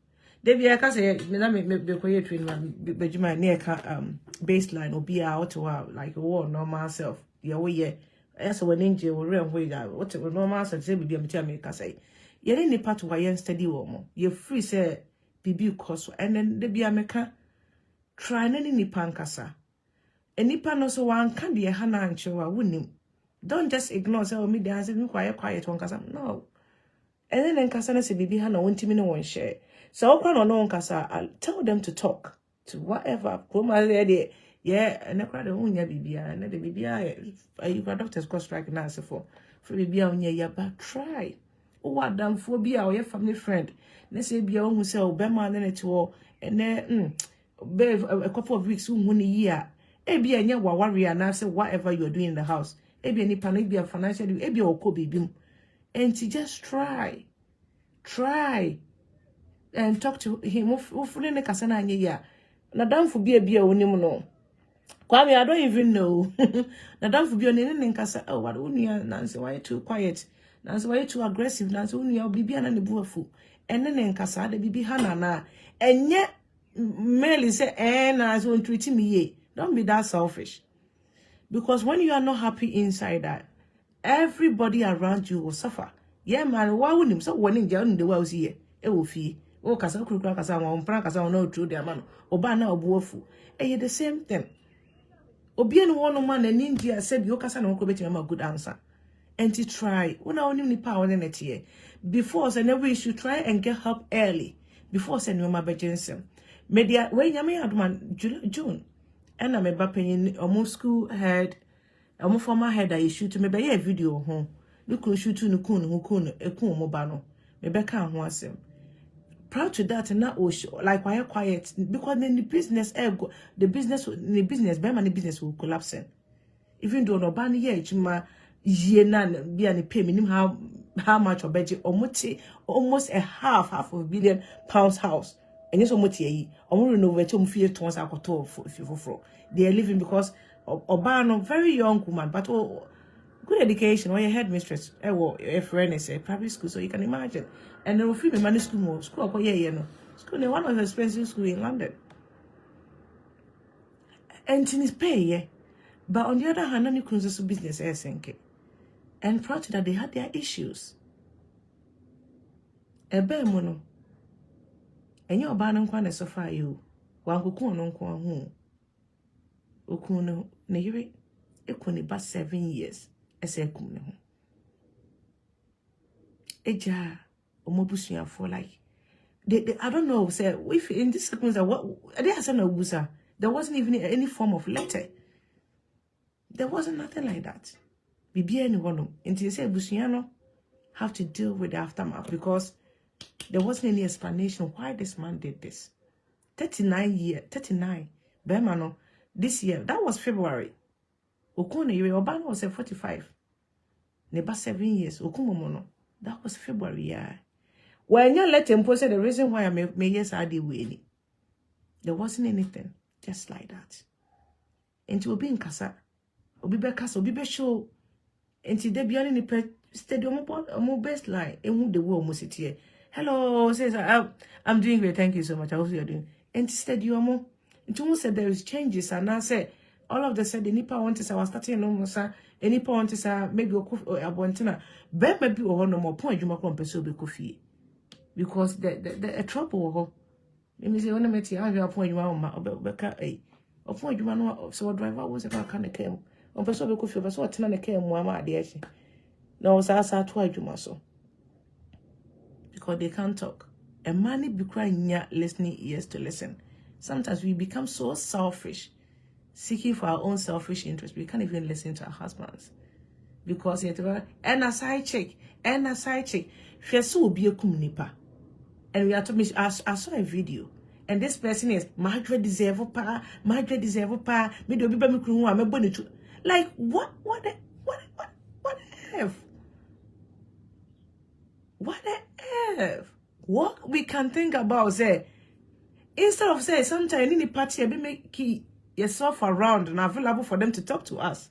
Debbie, I can say, na me be train be juma near baseline or be out to like a normal self. Yeah, we yeah. As when angel will run way that what normal self say be me can say. You any part of why steady woman. You free say BB course and then Debbie America try any pankasa. And nipa no so one can be a hana and show I wouldn't. Don't just ignore say me dance me quiet one kasa. No. And then kasa na say BB hana won't me no one share. So no kasa, I'll tell them to talk to whatever. Yeah, and I cried on your BBI, and the BBI, you got doctors go strike an answer for BBI on your but try. Oh, what damn phobia or your family friend. Let's say be on sell Bema and then it all, and then a couple of weeks soon, 1 year. Ebi and your warrior, and I say whatever you're doing in the house. Ebi any panic be a financial, ebi or could be and to just try. And talk to him. Ufulene kasana anye na damfu bia onim no. Kwame, I don't even know. Na damfu bia onene nkasa. Oh, what unia Nancy, why you too quiet? Nancy, why you too aggressive? Nancy, unia bibia na ne buafu. Ene nkasa de bibi hana na. Enye Meli say Nancy won't treat me ye. Don't be that selfish. Because when you are not happy inside that, everybody around you will suffer. Yeah, man, why wouldn't him so when in jail in the world here? It will fee. Oh, kasa kuru kasa wa mpra kasa no true dia man oba na obuofu eh the same thing obi ene one man na ninja said you kasa na ko beti ma good answer and to try una onim ni pa one net here before say never you should try and get help early before say no emergency media when nyame adman June and na me ba panyin omo school head omo former head I shoot me be a video ho no kun shoot no kun ho kun ekun mo ba no me be ka ho asem proud to that and not like why quiet because then the business business will collapse even though no ban here chuma ye na be an pay minimum how much or budget almost half of £1 billion house and yes almost ye renovate feel tons for they are living because Obano very young woman but good education or your headmistress a friend is a private school so you can imagine and then we free money school more school school one of the expensive school in London and things pay yeah but on the other hand you can also business and proud that they had their issues a bear mono and your banner kwana so far you one cocoon on home okuno ne yiri ekuni ba 7 years ese kumne ho eja omobusua for like they I don't know say if in this circumstance what they has no busa there wasn't even any form of letter there wasn't nothing like that bibi anyone until say busua no have to deal with the aftermath because there wasn't any explanation why this man did this 39 Bema no this year that was February Okune yiri Obama was 45 neba 7 years okumomo that was February yeah when you let him post the reason why I may yes I did win there wasn't anything just like that and will be in casa obi be casa obi be show and they be on the stadium mo best line and who the war almost here hello says I'm doing great thank you so much I hope you're doing and stadium Ntumu said there is changes and I said all of the said the nipa want to was starting no more any point is maybe abontina be maybe or no more point you make person be coffee because the trouble Let me say, when I met you, I have a point you are Becca A. A point you know, so a driver was about kind of came. On person we could feel so 10 came, Mama, dear. No, I saw twice you must because they can't talk. A man be crying, listening ears to listen. Sometimes we become so selfish, seeking for our own selfish interest. We can't even listen to our husbands because and a side chick, she so be a nipa. And we are talking. I saw a video, and this person is Margaret deserve pa. Me do be me kunu me boni tu. Like what the F? What the F? What we can think about say instead of say sometimes in the party be make yourself around and available for them to talk to us.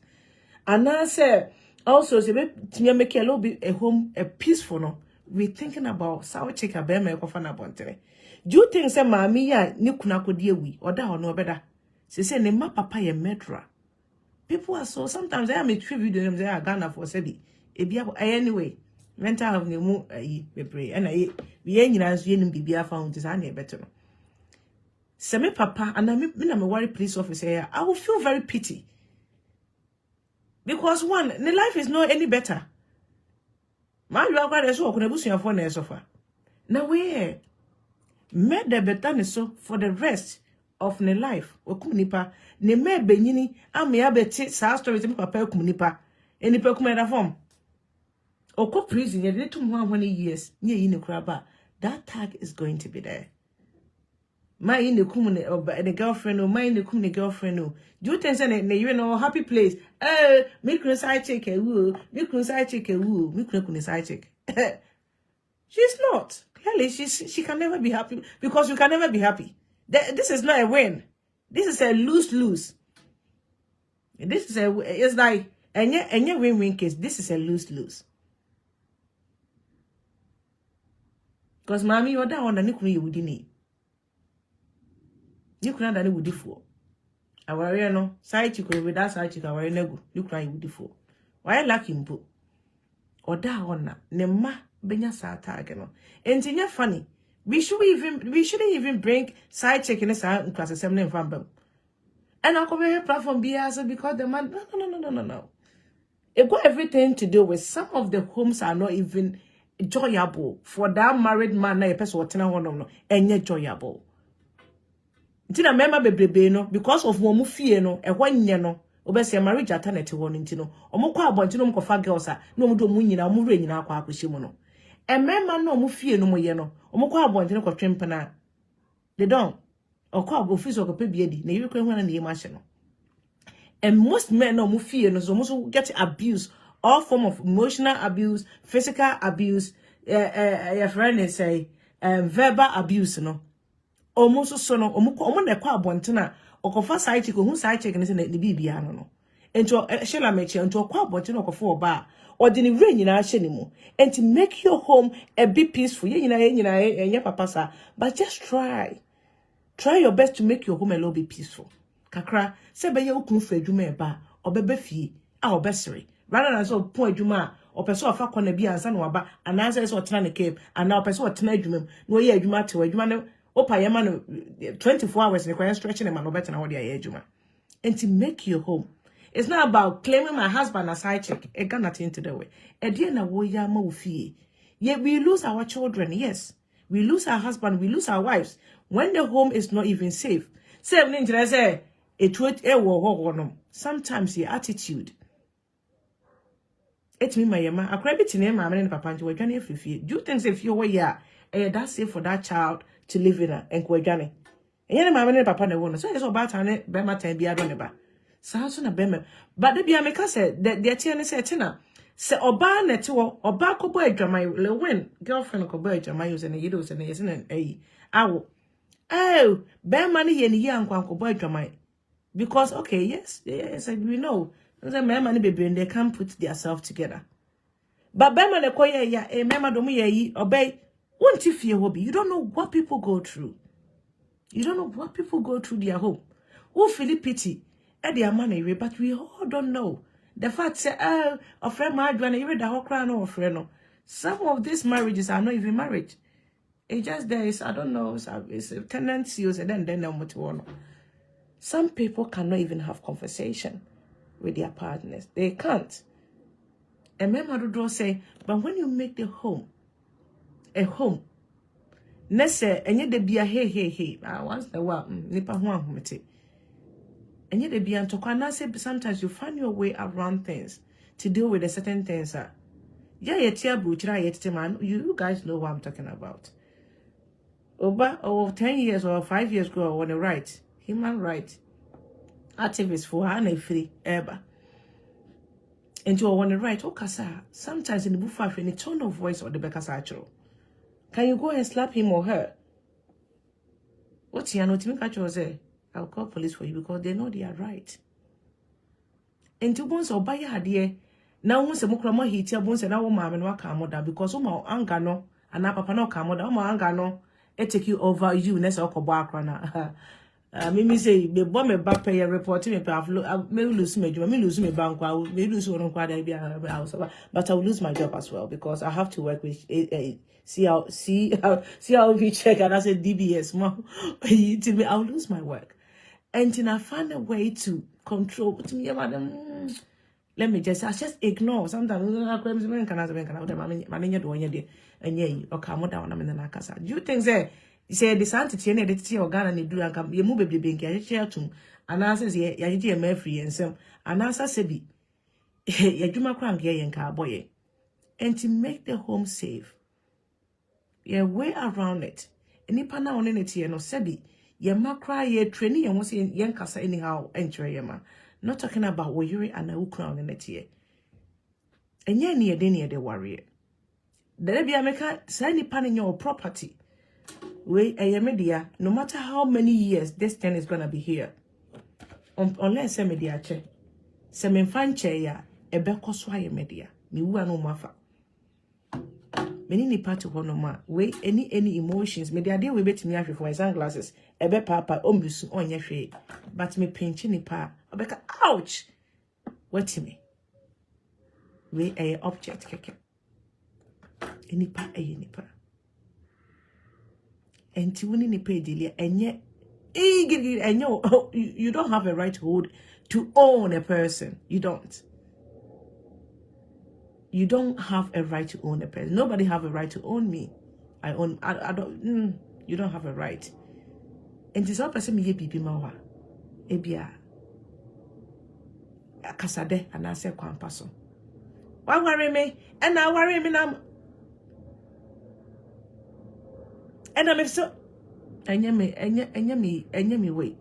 And now say also say make a little bit a home a peaceful no. We thinking about sao check a bema kofana bontere. Do you think say mami ya ni kuna kodie wi oda or no better? Say ne ma papa ye medra. People are so sometimes I am a tribute them say Ghana for sebi. Anyway, mental health ne mu bebre and we nyina so yenim bibia found is an better. Say me papa and me worry police officer here, I will feel very pity. Because one, the life is not any better. Man, you are quite a so can boost your phone sofa. Now we made the better so for the rest of the life. Okunipa, ne me benyini, a me abeti sa story to papa okunipa. Any pecumeda form. Oko prison, you did 20 years, near in the crabba. That tag is going to be there. My in the kumune or the girlfriend or my in the kumune girlfriend. Do you think you know happy place? Me can side check a woo, me can side check a woo, me can side check. She's not. Clearly, she can never be happy because you can never be happy. This is not a win. This is a lose-lose. This is it's like any win-win case. This is a lose-lose. Because mommy, you're down on the nuclear you would need. You couldn't have would for. Our no side chick with that side chick, our nego, you cry would for. Why lack him put? Or down, Nema Benya Satagano. And it's funny. We shouldn't even bring side chick in a sound class assembly from them. And I'll come here platform be answered because the man no. It got everything to do with some of the homes are not even enjoyable for that married man. Na person what no enjoyable. Ntina member bebrebe no because of mo fie no ehwanye no obese marriage alternative won ntino omukwa abonti no mkofa girls a no mu do mu nyina mu wure nyina akwa akohye mu no member no mo fie no mo ye no omukwa abonti no kwatwempa na they don't okwa office okope biedi na yiri kwen hwana na yema hye no. And most men no mo fie no so mo get abuse, all form of emotional abuse, physical abuse, your friend say verbal abuse no. Almost so no omo na kwa abontena okofa side chick hu side chick ne se na bibia no ento shela mechi ento kwa abontena okofa oba or the rain nyina hye ne mu and to make your home a bit peaceful ye nyina papa sa but just try your best to make your home a little bit peaceful kakra se be ye okun fa adwuma e ba obebe fie a obesere rather than so po adwuma a opeso afa kona bi ansa na waba anansa so otena ne cave and now opeso otena adwuma no ye adwuma te adwuma ne opa yema no 24 hours ne kwaya stretching man obeta na wode aye adwuma and to make your home. It's not about claiming my husband as side chick. It got nothing to do with it. Yet we lose our children, yes. We lose our husband, we lose our wives when the home is not even safe. Sometimes your attitude. It's me, my yama. I credit to name my man and papa. Do you think if you were here, that's safe for that child to live in and Kwajani? And yet, my man and papa, so it's about time, Bema time be a Sounds na bema. But the Biameka said that the Tiana said, Tina, say Oba Neto, Oba Cobo Jamai, Lewin, girlfriend of Cobo Jamai, and the Yidos and the Yasin and A. Oh, bear money and young Quanco Boy Jamai. Because, okay, yes, we know. The man money baby and they can't put themselves together. But Bema the Koya, ya, a member domi, obey. Won't you fear hobby? You don't know what people go through. You don't know what people go through their home. Who feel pity? Their money, but we all don't know. The fact say, a friend Maa Adwoa, you read the whole crown of friend. Some of these marriages are not even marriage. It just there is, I don't know, it's a tendency, then. Some people cannot even have conversation with their partners. They can't. And Maa Adwoa say, but when you make the home a home, nese enye de bia hey. Once in a while, nipa ho ahomete. Enye de bia ntokwa na say sometimes you find your way around things to deal with the certain things. Yeah, you guys know what I'm talking about. Over 10 years or 5 years ago, on the right, human rights activists for Hannah free ever. And you are on the right, sometimes in the buffet, in the tone of voice or the Bekasachro. Can you go and slap him or her? What's your note? I'll call police for you because they know they are right. And two bones or buy a dear. Now, once a mukrama he tell bones and our mom and wakamoda because angano and papa no kamoda, angano, it take you over you, Nessa Okobakwana. Mimi say, the bomb back pay a report me, I may lose me, I may lose me bank, I may lose one quite a house, but I will lose my job as well because I have to work with see how we check and I said DBS mom. I'll lose my work. And then I find a way to control to me, madam. Let me just ignore. Sometimes do you think say the Santa and the organ and do and come you move baby being share to and answers here free and some and answer sebi ya juma crank here and car boy and to make the home safe. Your way around it. Any pana on any no sebi ya makra ye training and was in young casa anyhow enter yama. Not talking about what you and a crown in it here. And ye near the warrior. There be a maker sign pan in your property. Way a media, no matter how many years this thing is gonna be here. Unless a media che. Semen fan chair, a becosway media. Me no mafa. Many ni part of one ma. Way any emotions. Media deal with me after for sunglasses. A be papa ombusu on your face. But me pinch ni pa. Obeka ouch. What to me? We a object keke. Any pa any pa. And to win pay delia and yet and you don't have a right to own a person. You don't. You don't have a right to own a person. Nobody have a right to own me. I don't you don't have a right. And this person me ye pipi mawa. Ebia kasade and I say kwampaso. Why worry me? And now worry me now. And I'm so me wait.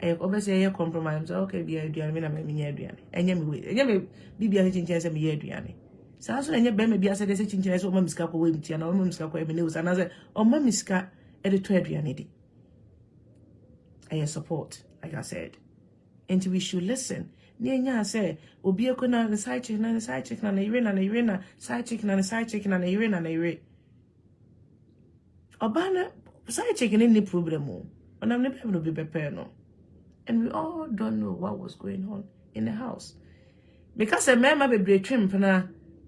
Obviously I compromise. Okay, be a duan, I mean Adrian. And me wait. Be a chance of me Adrian. So as when you be as a decision as woman scap away with you and woman scap away news and as a mammy scat editor Adrian. I support, like I said. And we should listen. Nya say, Obi Okona the side chicken and the side chicken and a urina, side chicken and a side chicken and a urina and a urine. Obana side chicken any problem. And I'm never able to be prepared no. And we all don't know what was going on in the house. Because a man might be trim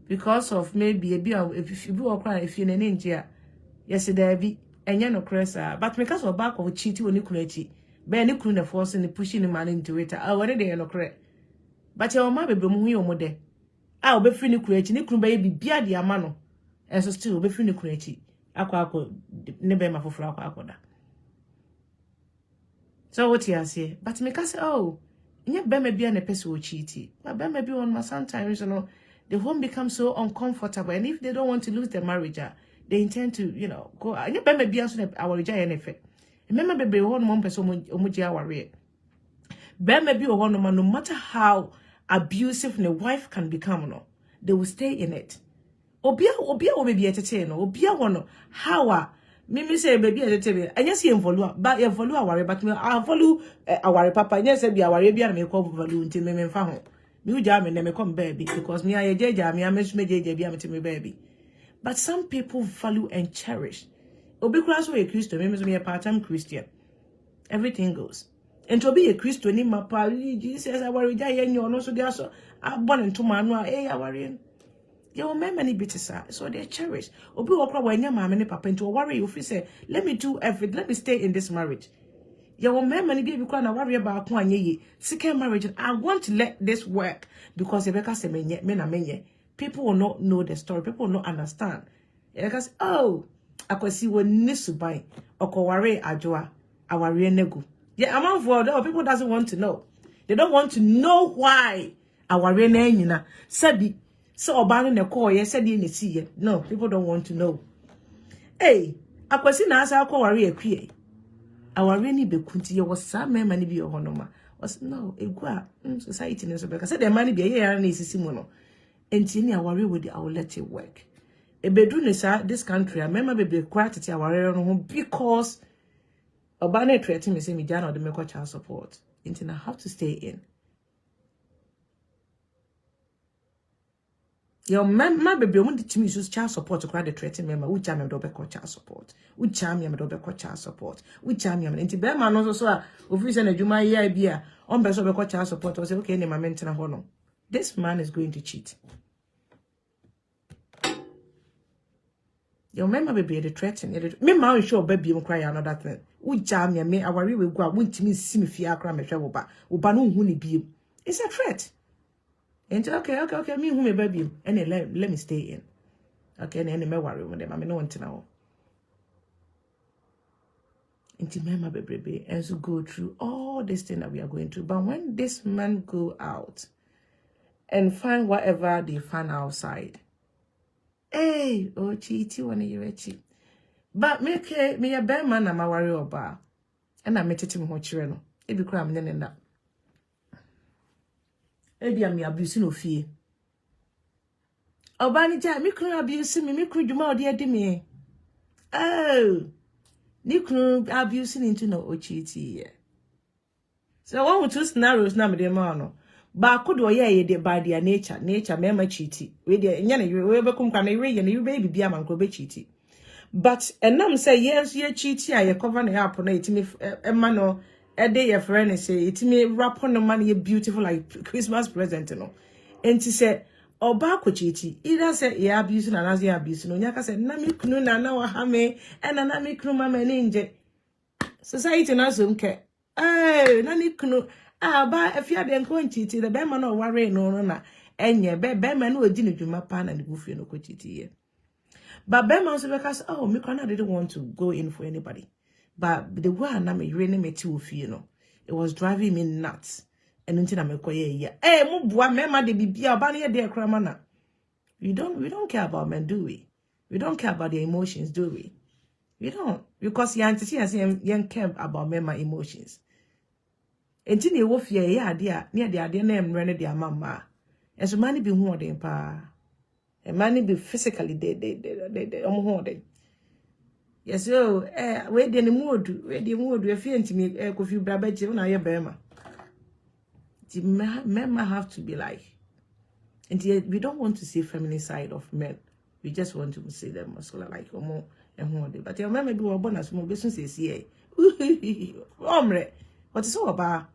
because of maybe a beer if you walk around if you're in India. Yes, there be and you're no cressa. But because of back of cheating when you create. Ben you couldn't force and pushing the man into it. I already they are no correct. But your mother be moving your mother. I'll be free to create. You couldn't be beard the amano. And so still be free to create. Aqua never my for aqua. So what you say? But me say, oh, you may be an episode cheaty. But Ben may be on my sometimes, the home becomes so uncomfortable. And if they don't want to lose their marriage, they intend to, go. And you may be answering our reject effect. Remember, baby, one person omujia worry. Ben may be a one man, no matter how abusive the wife can become, they will stay in it. Obia will be entertained. Obia one how Mimi say baby entertainment. And yes, you follow, but you follow our but I follow our papa. And yes, be our Arabian may call value until me found. Me jam and me come baby because me I jam me I miss me me baby. But some people value and cherish. Obi class a Christian, me a part-time Christian. Everything goes. And to be a Christian in my pal, Jesus, I worry, and you also there. So I born into Manua, I worry. Your many bits are so they cherish. Obi okra when your mama and papa into worry if you say, let me do everything, let me stay in this marriage. Your many baby crying worry about one ye second marriage. And I want to let this work because Rebecca say men people will not know the story, people will not understand. Because oh, I could see when Nisubai or Maa Adwoa our real nego. Yeah, I'm for the people doesn't want to know. They don't want to know why our real name, you know, said so about the call, yes, said in the sea. No, people don't want to know. Hey, I could see now as I call a queer. Our rainy be kunti was some many be your honor. Was no, a gua society in Rebecca said the money be a year and is simono. And Tini, I worry with I will let it work. A bedroom is this country. I remember be quiet our home because Obana threatened me, say me down or the make child support. Until I have to stay in. Your my baby wanted to use child support to cry the threaten member, which I'm a double child support, which I'm a double child support, which I'm a anti bearman also office and a Juma year beer on best of child support was okay in my mental honor. This man is going to cheat. Your member baby the threaten. Me ma sure baby won't cry another thing. Which I'm a me our will go won't me see me fear cram a travel back. Ubanu huni be. It's a threat. And okay, me who me baby and let me stay in. Okay, and me worry with them. I mean no one to know. Into my baby and so go through all this thing that we are going through. But when this man go out and find whatever they find outside, hey, oh cheaty when you cheat. But me a bear man I'm a worry about. And I met it him what children. It be cram then that. Ebi am abusing no fie. Obani ja me kunu abusing me kunu dwuma odi edi me. Oh. Ni kunu abusing into no ochiti. So one with two scenarios na me dey ma no. Ba ko do ye dey by their nature me ma cheati. We dey nya na we be kum kan we ye na you be bibia man ko be cheati. But enam say yes ye cheati a ye cover na app na itimi ema no e dey your friend say itimi wrap on the money ye beautiful like Christmas present no. Enti say oba ko cheati either say ye abuse na nazi abuse no nya ka say na me kunu na wa ha me e na me kunu ma me nje society na so mke eh na ni kunu ba afia de nko cheati the be man no worry no na enye be man no odi ne dwuma pa na ne bufie no ko cheati ye. But Bema also because me didn't want to go in for anybody. But the way I me really me too feel it was driving me nuts. And until I'm yeah. Hey, mo boy mema de bibia obani de kramana. We don't care about men, do we? We don't care about their emotions, do we? We don't. Because you don't care about men emotions. Until you wolf yeah dear near the idea name run their mama. And so money be more than pa. A man be physically they yes, so where the mood, we feel to me, could you brabbage when I am the men have to be like, and yet we don't want to see feminine side of men. We just want to see them muscular like more and more. But your men do a bonus more business is here. What is all about?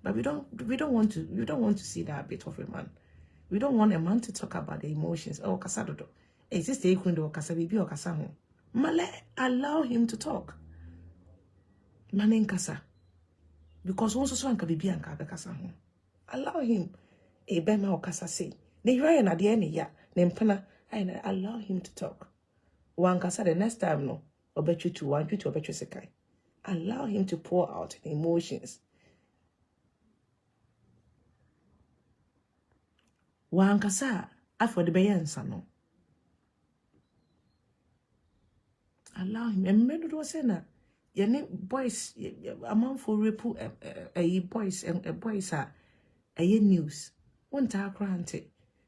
But we don't want to see that bit of a man. We don't want a man to talk about the emotions. Oh, kasadodo. Is this the ekundo kasabibi or kasaho? Male, allow him to talk. Manen kasa. Because once so anka bibi anka be kasaho. Allow him. E bema o kasa say. Ne yaya na de ne ya. Ne mpana. Allow him to talk. Wan kasa the next time no. Obetwe to wan to obetwe sekai. Allow him to pour out emotions. Wankasa afọ de beye nsa no. Allow him. And men do say na ye ne boys a man for repu boys and boys are news. One ta grant.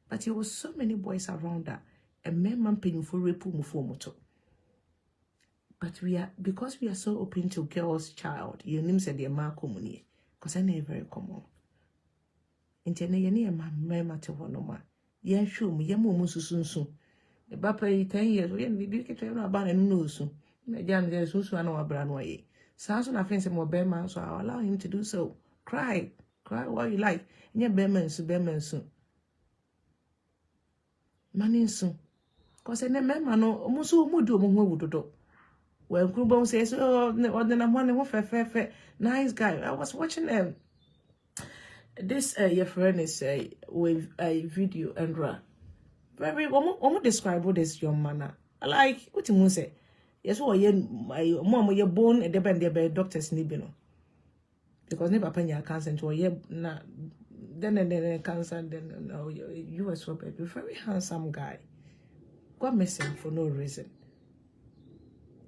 But there was so many boys around that and men man paying for repu mu for moto. But because we are so open to girls' child, your name said the ma community. Because I know very common. Intene ye ne ma te ho no ma ye hwe mu ye mo susunsu e ba pa 10 years we ne bi ke no aba na no su na jan de susu ana wa bra no ye sa so na fence mo be man so I allow him to do so. Cry what you like nye be man su Money soon. Cause I never no almost so much do do. Well, Kubo says, oh, then I'm one fair, nice guy. I was watching this your friend is with a video and very almost describe what is your manner. Like what you say. Yes, what my mom your bone and the doctors need because never penny cancer to a na then cancer then you were so baby very handsome guy. Got missing for no reason.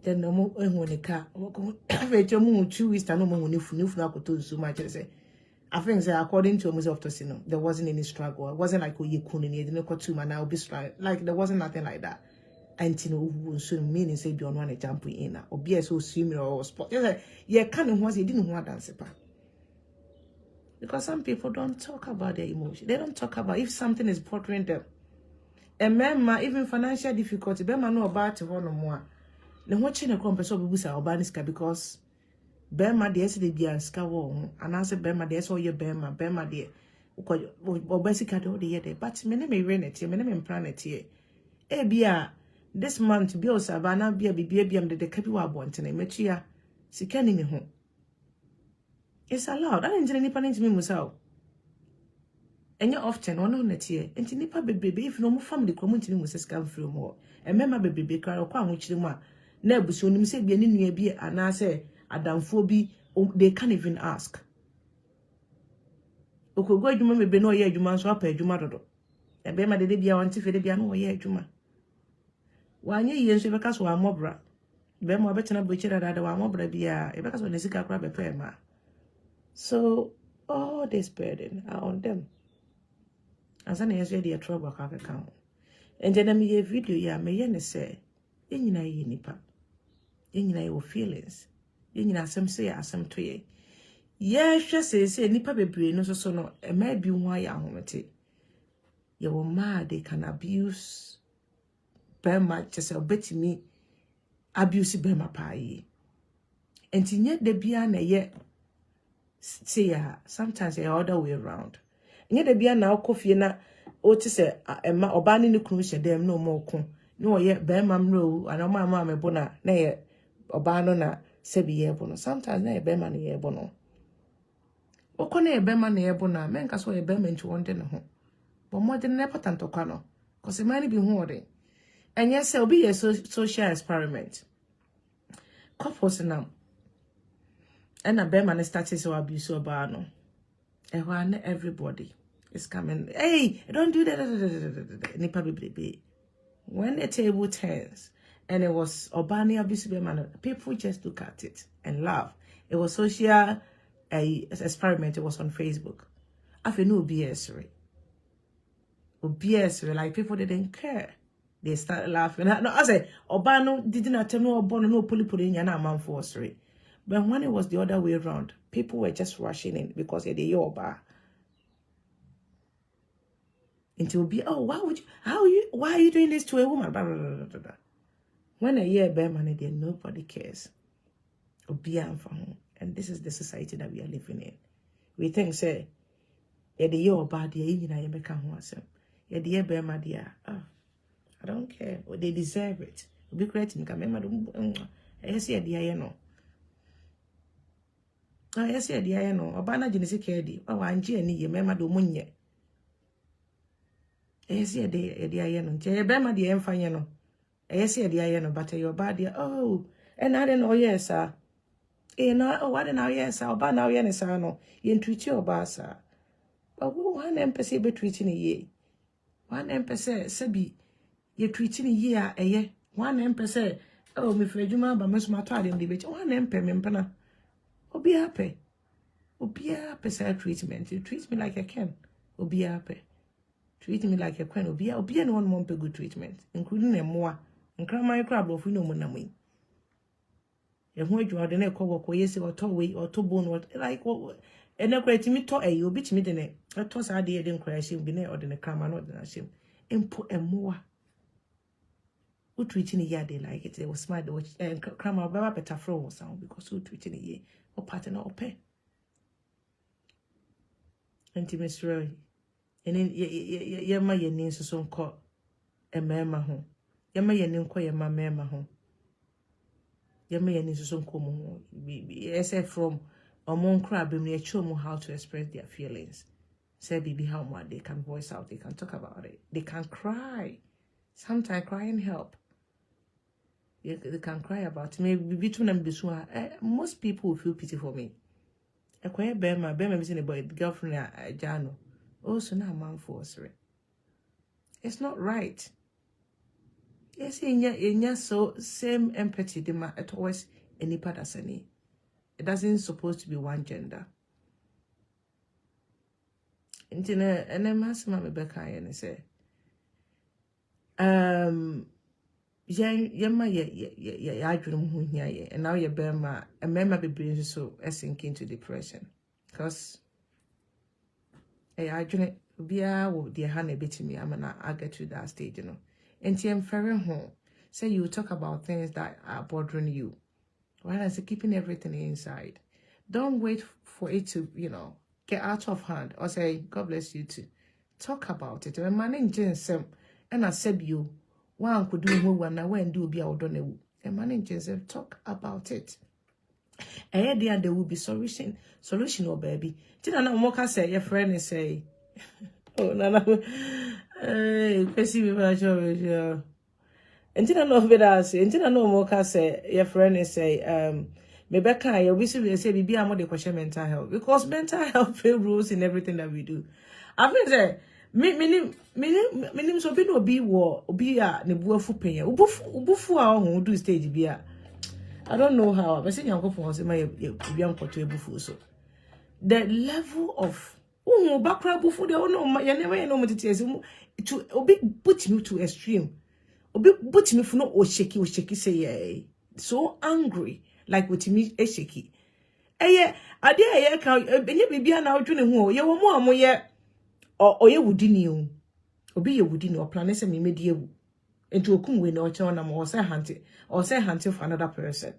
Then no more when a car, I've 2 weeks, no more if you could so much. I think that according to myself, there wasn't any struggle. It wasn't like you couldn't need no two man, I'll be strong. Like there wasn't nothing like that. And you know, so meaning say beyond one jump in or be so swimming or sport. Yeah, kind of was he didn't want to dance. Because some people don't talk about their emotion. They don't talk about if something is bothering them. And remember, even financial difficulty, Bema know about one or more. The watching a compass of Busa or Baniska because Bema de SD be a scour and answer Bema de so your Bema de or basically all the year. But many may rain it here, many planet here. Eh, bia this month be a Savannah be a baby the Capiwa want and a mechia. She can't in home. It's allowed. I didn't any panic to me myself. And you're often one on it here. And Tinipa baby, if no more family community was a scam through more. And member baby cry or quam which the one. Never soon him say be any near be and I say Adam phobia, they can't even ask. Oko go juma me be no ye juma so apa juma dodo. E be ma de bia wanti fe de bia no ye juma. Wanye ye nso be kaso amobra. Be mo betena bo chira dada wa amobra bia e be kaso ne sika kra be pe ma. So all this burden are on them. As an answer the trouble account. And then me a video ya me yen say, Yenina ye nipa. Yenina your feelings. Yenina some say some to ye. Yes, she say nipa bebre no so no e may be why ya homete. You were mad they can abuse Bema just a bit me abuse Bema pie. And yet the biana yet say sometimes the other way around. Nye de bia na okofie na o ti se ema obani ni kunu hye dem no mo ko no ye be mam ro ana ma me bo na ye obano na se bi ye bo no sometimes na ye be ma na ye bo no okọ na ye be ma na ye bo na men ka so ye be ma nti wonde ne ho but mo de na important okwa no cause man bi hu ode enye se obi ye social experiment couples na and a be ma na status or abuse obano and everybody is coming. Hey, don't do that. Nipa baby. When the table turns and it was Obani abusive man, people just look at it and laugh. It was social experiment. It was on Facebook. I feel no BS like people didn't care. They started laughing. No, I say Obano didn't tell no Obano no puli in yana man for sorry. But when it was the other way around, people were just rushing in because they yoba. Until be why are you doing this to a woman? Blah, blah, blah, blah, blah. When a year bear money there, nobody cares. And this is the society that we are living in. We think say the year bad year I make the year bear my dear. I don't care. Or they deserve it. Be great in come. I see a dear no. I see a dear no. Obana Genesis Kedi. Oh, I'm Jenny, remember the munye. I see a dear no. Jay Bema the Enfine no. I see a dear no, but your body. Oh, and I don't know, yes, sir. Eh, no, oh, I don't know, yes, sir. Obana, yes, sir, no. You entreat your bassa. But one emphasis be treating a ye. 1 emphasis, Sebi, you're treating a year, a year. 1 emphasis. Oh, me for Juma, but Miss Matad in the bitch. 1 emphasis, oh, be happy. Oh, be happy, sir, treatment. You treat me like I can. Oh, be happy. Treat me like a queen. Oh, be and 1 month good treatment, including a more, and cry my crab of no money. And when you are the neck or yes, or toy or to bone, what like what. And a great me to a you bitch me the I toss idea didn't crash him, be near or the camera, not the shame. And put a more. Who treating a year they like it, they was smart, and cram our better fro sound because who treating a year or partner or pay. And Miss Roy, and then ye my names so called e mema ho yema ye ni nko yema mema ho yema ye ni so nko mo ho say from omon kra be me echo mo how to express their feelings say bibi how much they can voice out, they can talk about it, they can cry. Sometimes crying help. They can cry about it. Maybe between them, most people will feel pity for me. A quiet Bema missing about girlfriend Jano. Also now man for us. It's not right. Yes, in so same empathy towards any part as any. It doesn't supposed to be one gender. And then my Rebecca and say, yema ye adwum hu hia ye, and now ye bema a member be bring so sink into depression because adwune bia wo de ha na betimi amana I get to that stage, you know. And I'm very home. Say you talk about things that are bothering you, while as keeping everything inside. Don't wait for it to, you know, get out of hand or say God bless you too. Talk about it. When man Jensem and I said you one could do who one when do be out on a man Jensem talk about it. And there will be solution or baby. Tina na moka say your friend is say oh no hey pesi me ba show and tina no be that say and tina no moka say your friend is say Rebecca, you will say, "Bibi, I'm the question mental health because mental health play rules in everything that we do." I feel say, me so be no be war, be a ne buafu penya. Ubufu a who do stage be a. I don't know how. But say you go for say my be am koto ebufu so. The level of background bufu de no you never know what it is to obi put me to extreme. Obi put me for no o shaky say yeah. So angry. Like with me, shaky. Eye, ade eye ka enye bibia na odwene ho ye wo mo amoye o ye wudini o. Obi ye wudini o plan say me medi ewu. Enti okum we na o che na mo say hante for another person.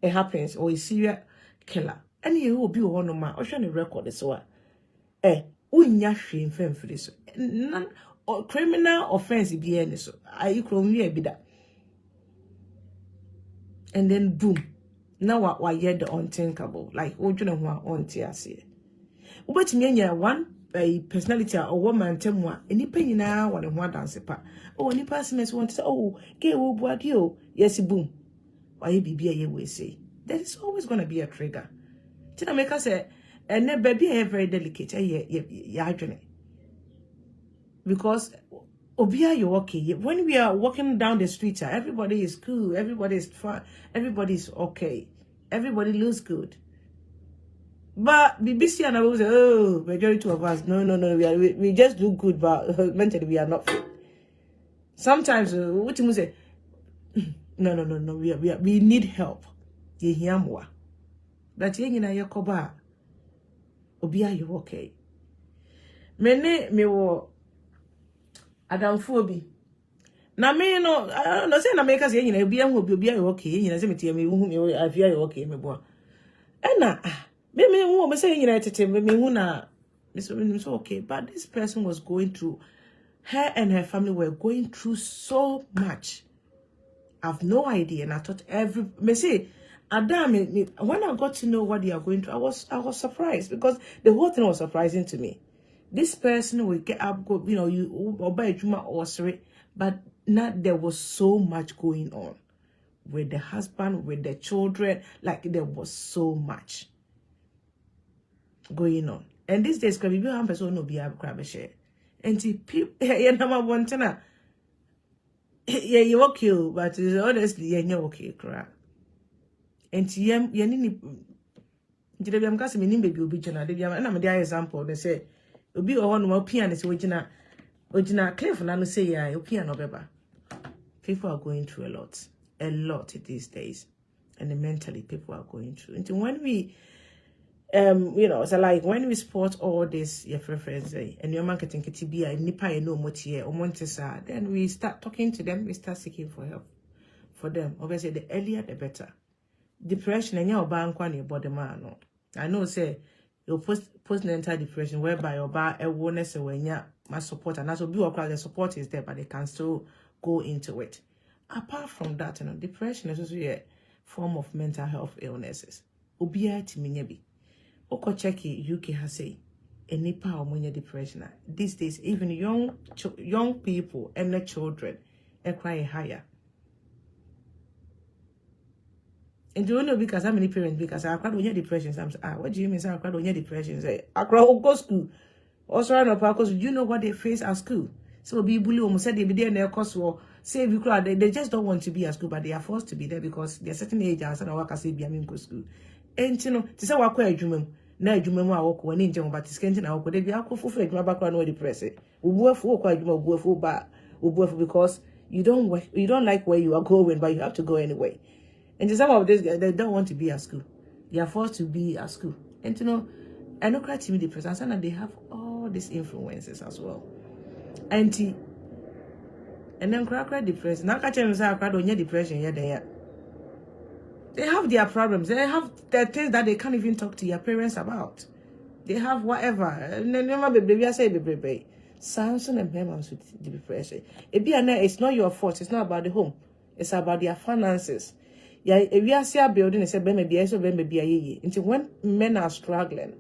It happens or a serial killer. Any ye obi o no ma o hwe ne record so a. Unya hwe mfem firi so. None criminal offense bi ene so. Ayi krom wi ebida. And then boom. Now what yet the unthinkable, like what you know on TSC. But me one personality or woman temwa, any penny now one dance pa. Oh, any person want to say, oh, gay will what you, yes, boom. Why be a way say? There is always gonna be a trigger. Tina make us say, and then baby very delicate, because Obia, you're okay. When we are walking down the street, everybody is cool, everybody is fine, everybody is okay, everybody looks good. But BBC and I will say, oh, majority of us, no, we just look good, but mentally we are not fit. Sometimes, what you say, no, we need help. You hear more. But you know, you're koba. Obia, you're okay. Me wo. Adamfobi. Na me no say na make us yin na bia hu obi ayo okay yin na say metie me hu me afia ayo okay me bo. E na me hu me say yin na tete me hu na me so okay, but this person was going through, her and her family were going through so much. I've no idea, and I thought me say Adam, when I got to know what they are going through, I was surprised because the whole thing was surprising to me. This person will get up, go, you know, you obey Juma or sorry, but not there was so much going on with the husband, with the children, like there was so much going on. And these days, can be a person no be a crab share. And people, yeah, number one, yeah, you okay, but honestly, you're okay, crap. And you need I'm casting me baby obi jana de biam na me dey example they say obi o hono ma piano say ogina cliff na no say ya piano beba. People are going through a lot these days, and mentally people are going through. And when we you know, so like when we spot all this your friends and your marketing kitibia nipa no motie o montesa, then we start talking to them, we start seeking for help for them. Obviously the earlier the better. Depression and your bank one your body man. I know say your postnatal depression, whereby your bar a wellness when you must support, and that's what be the support is there, but they can still go into it. Apart from that, depression is also a form of mental health illnesses. Obia timinyebi. Oko check UK has say any power when depression. These days, even young people and the children are crying higher. And do you know because how many parents because I cried when you depression? What do you mean? I cried when you depression? Say I cried go school. Also, I know because you know what they face at school. So be bully almost said they be there in their course war. Say if you cry, they just don't want to be at school, but they are forced to be there because they're certain age and I work as a be go school. And you know, to say what quite dream. Na adwuma mu a woko wani nje mo batiskentin na woko de bia akofo fa adwuma bakra no depress ubuafu woko adwuma ubuafu because you don't like where you are going, but you have to go anyway. And some of these guys, they don't want to be at school. They are forced to be at school. And you know, I know quite timid depression, and they have all these influences as well. And then cry depression. Now catch them say cry don't depression here there. They have their problems. They have the things that they can't even talk to your parents about. They have whatever. And then baby, I say baby. Samson and parents with depression. It's not your fault. It's not about the home. It's about their finances. Yeah, if we are see a building, it's a baby, so baby. Until when men are struggling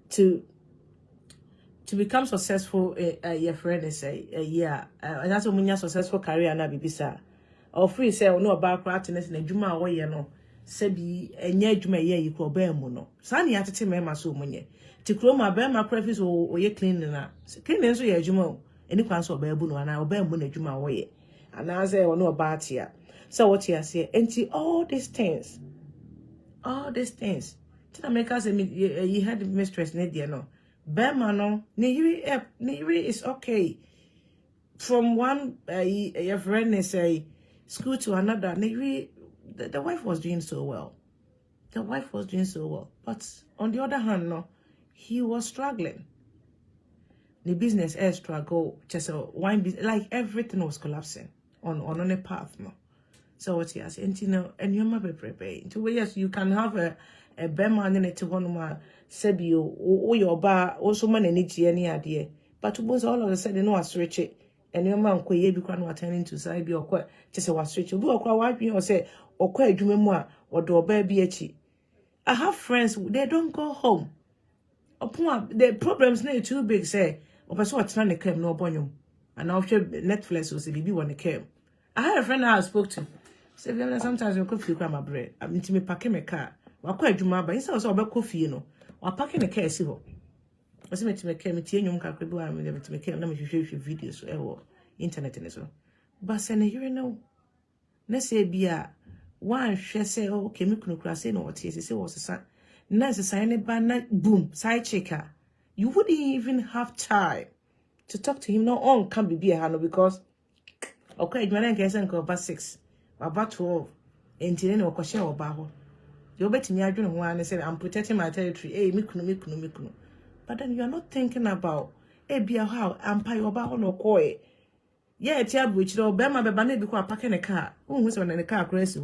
to become successful, your friend is and that's when you're successful career na bibisa. Or free say no about craftiness in a juma way, no. Sebi enye juma ye you ko be mu no. Sani atete me ma so munye. Ti kroma be ma preface o ye cleaning na. Cleaning so ye juma eni kwan so be bu no na o be mu na juma wo ye. Ana say no about here. So what you say? And all these things. Tina make us you had mistress Nadia no. Bema no. Nihiri is okay. From one your friend they say school to another. Nihiri the wife was doing so well. But on the other hand, no, he was struggling. The business air struggle, just a wine business, like everything was collapsing on a path, no. So what yes, and you know, and your mother prepare. So yes, you can have a bema and it to one more sebio or your bar, also man any idea. But was all of a sudden no switch it. And your man could be attending to side or quite just a was switch. You go wipe me or say, or quite do memoir or do baby. I have friends, they don't go home. The problems not too big, say, or person what's trying to claim no bonum. And I'll share Netflix or CBB when they came. I had a friend I spoke to. Say, sometimes you could feel my bread. I'm to me packing my car. Or quite do my but instead of about coffee, you know, or packing a car, civil. I said to make a young cacabo, I'm able to make a number of videos or internet and so. But send a you know. Let's say, be a one shall say, oh, okay, me couldn't cross in what he was a son. Nice sign banner, boom, side checker. You wouldn't even have time to talk to him. No on can't be a handle because okay, you ain't guessing about 6, about 12, and then or question or baho. You'll bet me I don't know and said I'm protecting my territory. Hey, me kuno. But then you're not thinking about be a how I'm pay or baho no koi. Yeah, tia which no bema bebane because packing a car. Who's on the car crazy?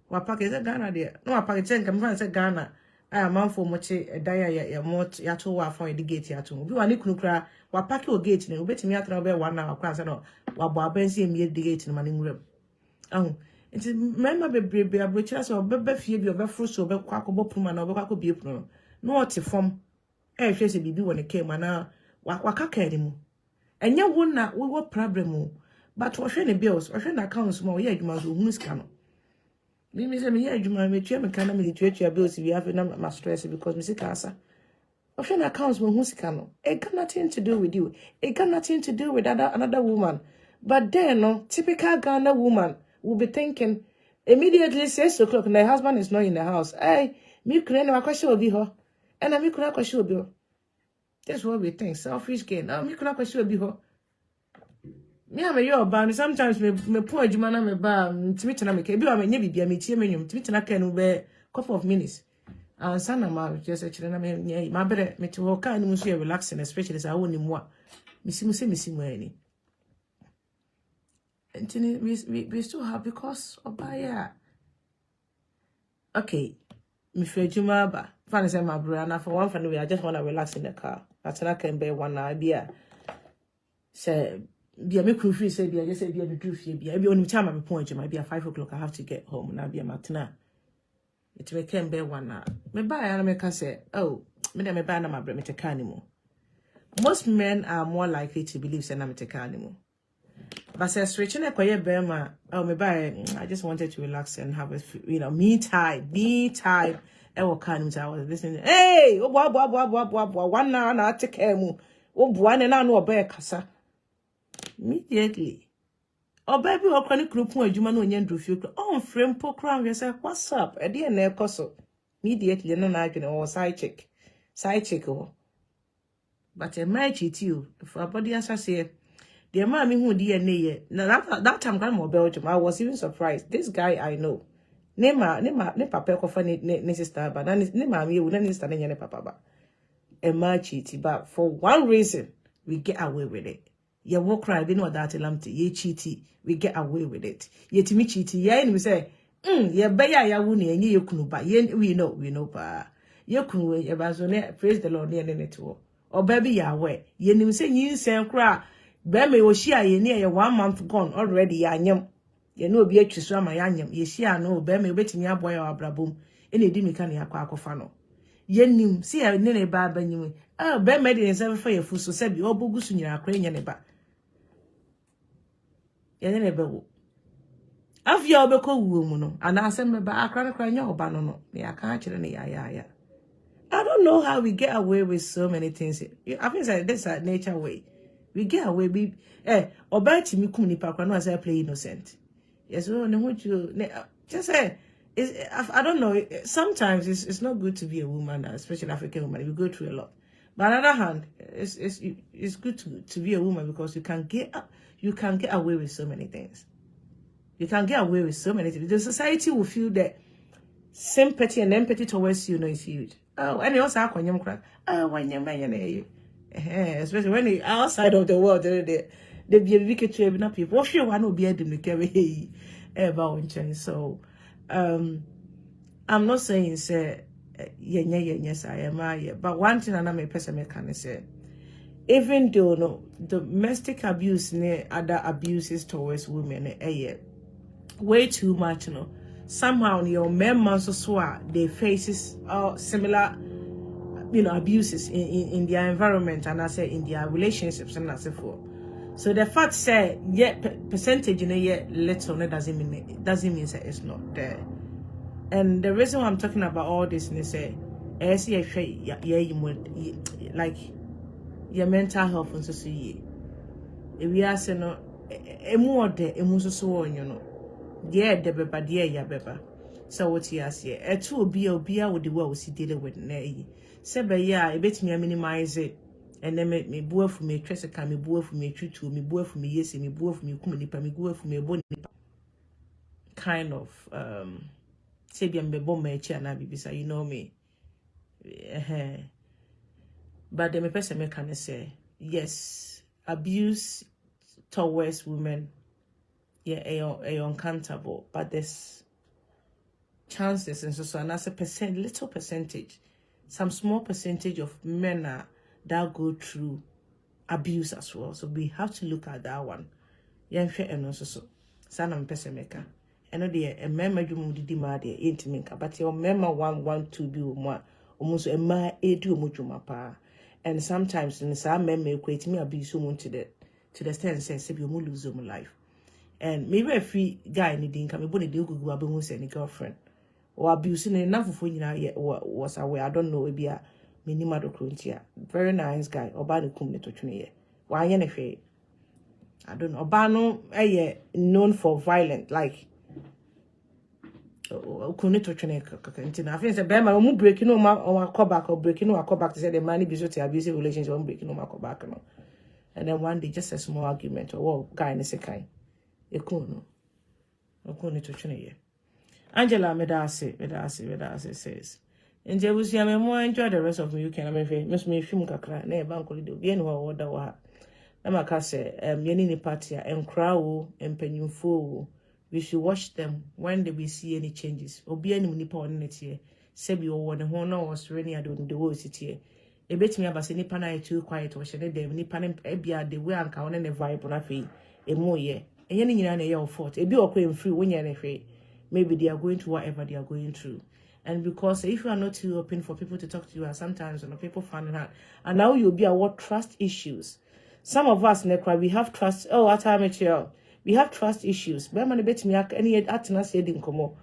What pack is a Ghana there? No, I pack a tank and say Ghana. I am man for much a dia ya mot ya to wa for the gate ya to. You are nikunu kra wa pack your gate no bet me atra be 1 hour class no wa bo abensi me the gate no maning rem. It is member be abrocha so be fie bi obefro so be kwa kobo puma na obekwa ko bi puma. No what form e hwe se bibi won came na wa kaka ni mu. Enye wo na wo problem but wo hwe ne bills, wo hwe na accounts mo ye adwuma so hunu sika no. Me say me adwuma me twa me kana me twa bills we have na my stress because me see cancer. Option accounts when who's no. It got nothing to do with you. It got nothing to do with another woman. But then no typical Ghana woman will be thinking immediately 6 o'clock and the husband is not in the house. Hey, me couldn't have question will be her. And I me couldn't question will be her. That's what we think. Selfish gain. Me couldn't question will be her. Me am your band. Sometimes me poor Jumana me ba Timmy me kebi wa me nyebi bia me tie me nyum Timmy can be couple of minutes. And sana ma just actually na me my better me to work and musu relaxing especially as I won him what missing any. And we still have because of buyer. Okay, me Juma ba Fan is my brother. For one family, I just want to relax in the car. That's not can be 1 hour. Be a say be a me crew free. Say be a just say be a do free. Be a be only time I be point. It might be at 5 o'clock. I have to get home. And I be a matina. It may can be 1 hour. Me buy and me can say, oh, me buy na my brother me take anymore. Most men are more likely to believe say na me take anymore. But say switching a quiet Burma, oh me buy. I just wanted to relax and have a me time. I was listening. Hey, oh, 1 hour na take care mu. Oh, one and I know a kasa. Immediately. Oh, baby, or chronic group when you man on yen do few. Oh, frame poor crown. You say, what's up? A dear near cosso. Immediately, no, I can or side check. Oh. But a match it you for a body as I say. Dear mammy who DNA. Now that time, Grandma Belgium, I was even surprised. This guy I know. Ne papa kofa ne sister ba na ne mama you na ne sister ne papa ba e ma cheat but for one reason we get away with it. Ye wo cry be no that lamte ye cheat we get away with it. Ye timi cheat ye ni say ye be ya wo ne ye kunu ba ye we know ba ye kunu ye ba so ne praise the Lord ne to o ba bi ya we ye nim say yin sen kra be me wo shia ye ne ye 1 month gone already ya nyam. Ye no obi atwiso ama ya nyam ye hia no be me obetimi aboy ya abrabom ene edi mika ne yakwa akofa no ye nim si ya ne ba banyim be me de nse fa ye fuso se bi obogusu nyira akra nya ne ba ye ne be wo afia obekọ wuo mu no ana asem me ba akra nya oba no me aka kire ne ya I don't know how we get away with so many things. I think that that's a nature way. We get away with obati mi kum nipa kwa no as I play innocent. Yes, well, just say, I don't know. Sometimes it's not good to be a woman, especially African woman. We go through a lot. But on the other hand, it's good to be a woman because you can get away with so many things. You can get away with so many things. The society will feel that sympathy and empathy towards you is huge. Oh, and you also have when you cry. Oh, when you especially when you're outside of the world, they be a wicked to every people. What you want to be a democracy about so I'm not saying say yes I am but one thing and I'm a person can say even though no domestic abuse ne other abuses towards women way too much somehow your members so they faces similar abuses in their environment and I say in their relationships and as for. So the fact say percentage in a year little doesn't mean that it's not there. And the reason why I'm talking about all this is say like your mental health and so if we are saying no more there so dear debeba dear ya beba. So what he has here a two be with the world we see dealing with Sebe ya ebetimi minimize it and then me bua for me trust can me bua for me tutu me bua for me yes me bua for me kum nipa me bua for me bon nipa kind of say be me bon me chi na bibisa you know me but the me person me can say yes abuse towards women uncountable but there's chances and so and as a little percentage some small percentage of men that go through abuse as well. So we have to look at that one. And also so. Sana mpese meka. Eno de a member you mudi ma de intiminka. But your member 112 be almost a ma edu mujuma pa. And sometimes in some men may equate me abuse to the extent says you will lose your life. And maybe a free guy needing come a deal go abuse any girlfriend. Or abusing enough for you was aware. I don't know, maybe a minimal docuntia. Very nice guy, or bad cum to tune. Why, any I don't know. Obano, known for violent, like Kunito Tune. I think the Bama breaking on my callback or breaking on a callback to say the money be so to abusive relations or breaking on my callback. And then one day, just a small argument or guy in the second. A kuno. A kunito tune. Angela Medasi says. And there was yam more enjoy the rest of me. You can miss me film kakra, ne banko do bien wa order wa. Namaka say, yenini party and crow and penyufo. We should watch them when they will see any changes. Obi any nipa on it here. Sebi o one ho no was really adon the wo city. E bet me abase nipa na too quiet or shede dem nipa ne ebia the way anka one ne vibe na fe e mo ye. Enye ni nyina na your fault. Ebi okwa free when you hwe. Maybe they are going through whatever they are going through. And because if you are not too open for people to talk to you, and sometimes people find it hard, and now you'll be what trust issues. Some of us, we have trust. Oh, at time we have trust issues. But man, bet me any attendance said in Como.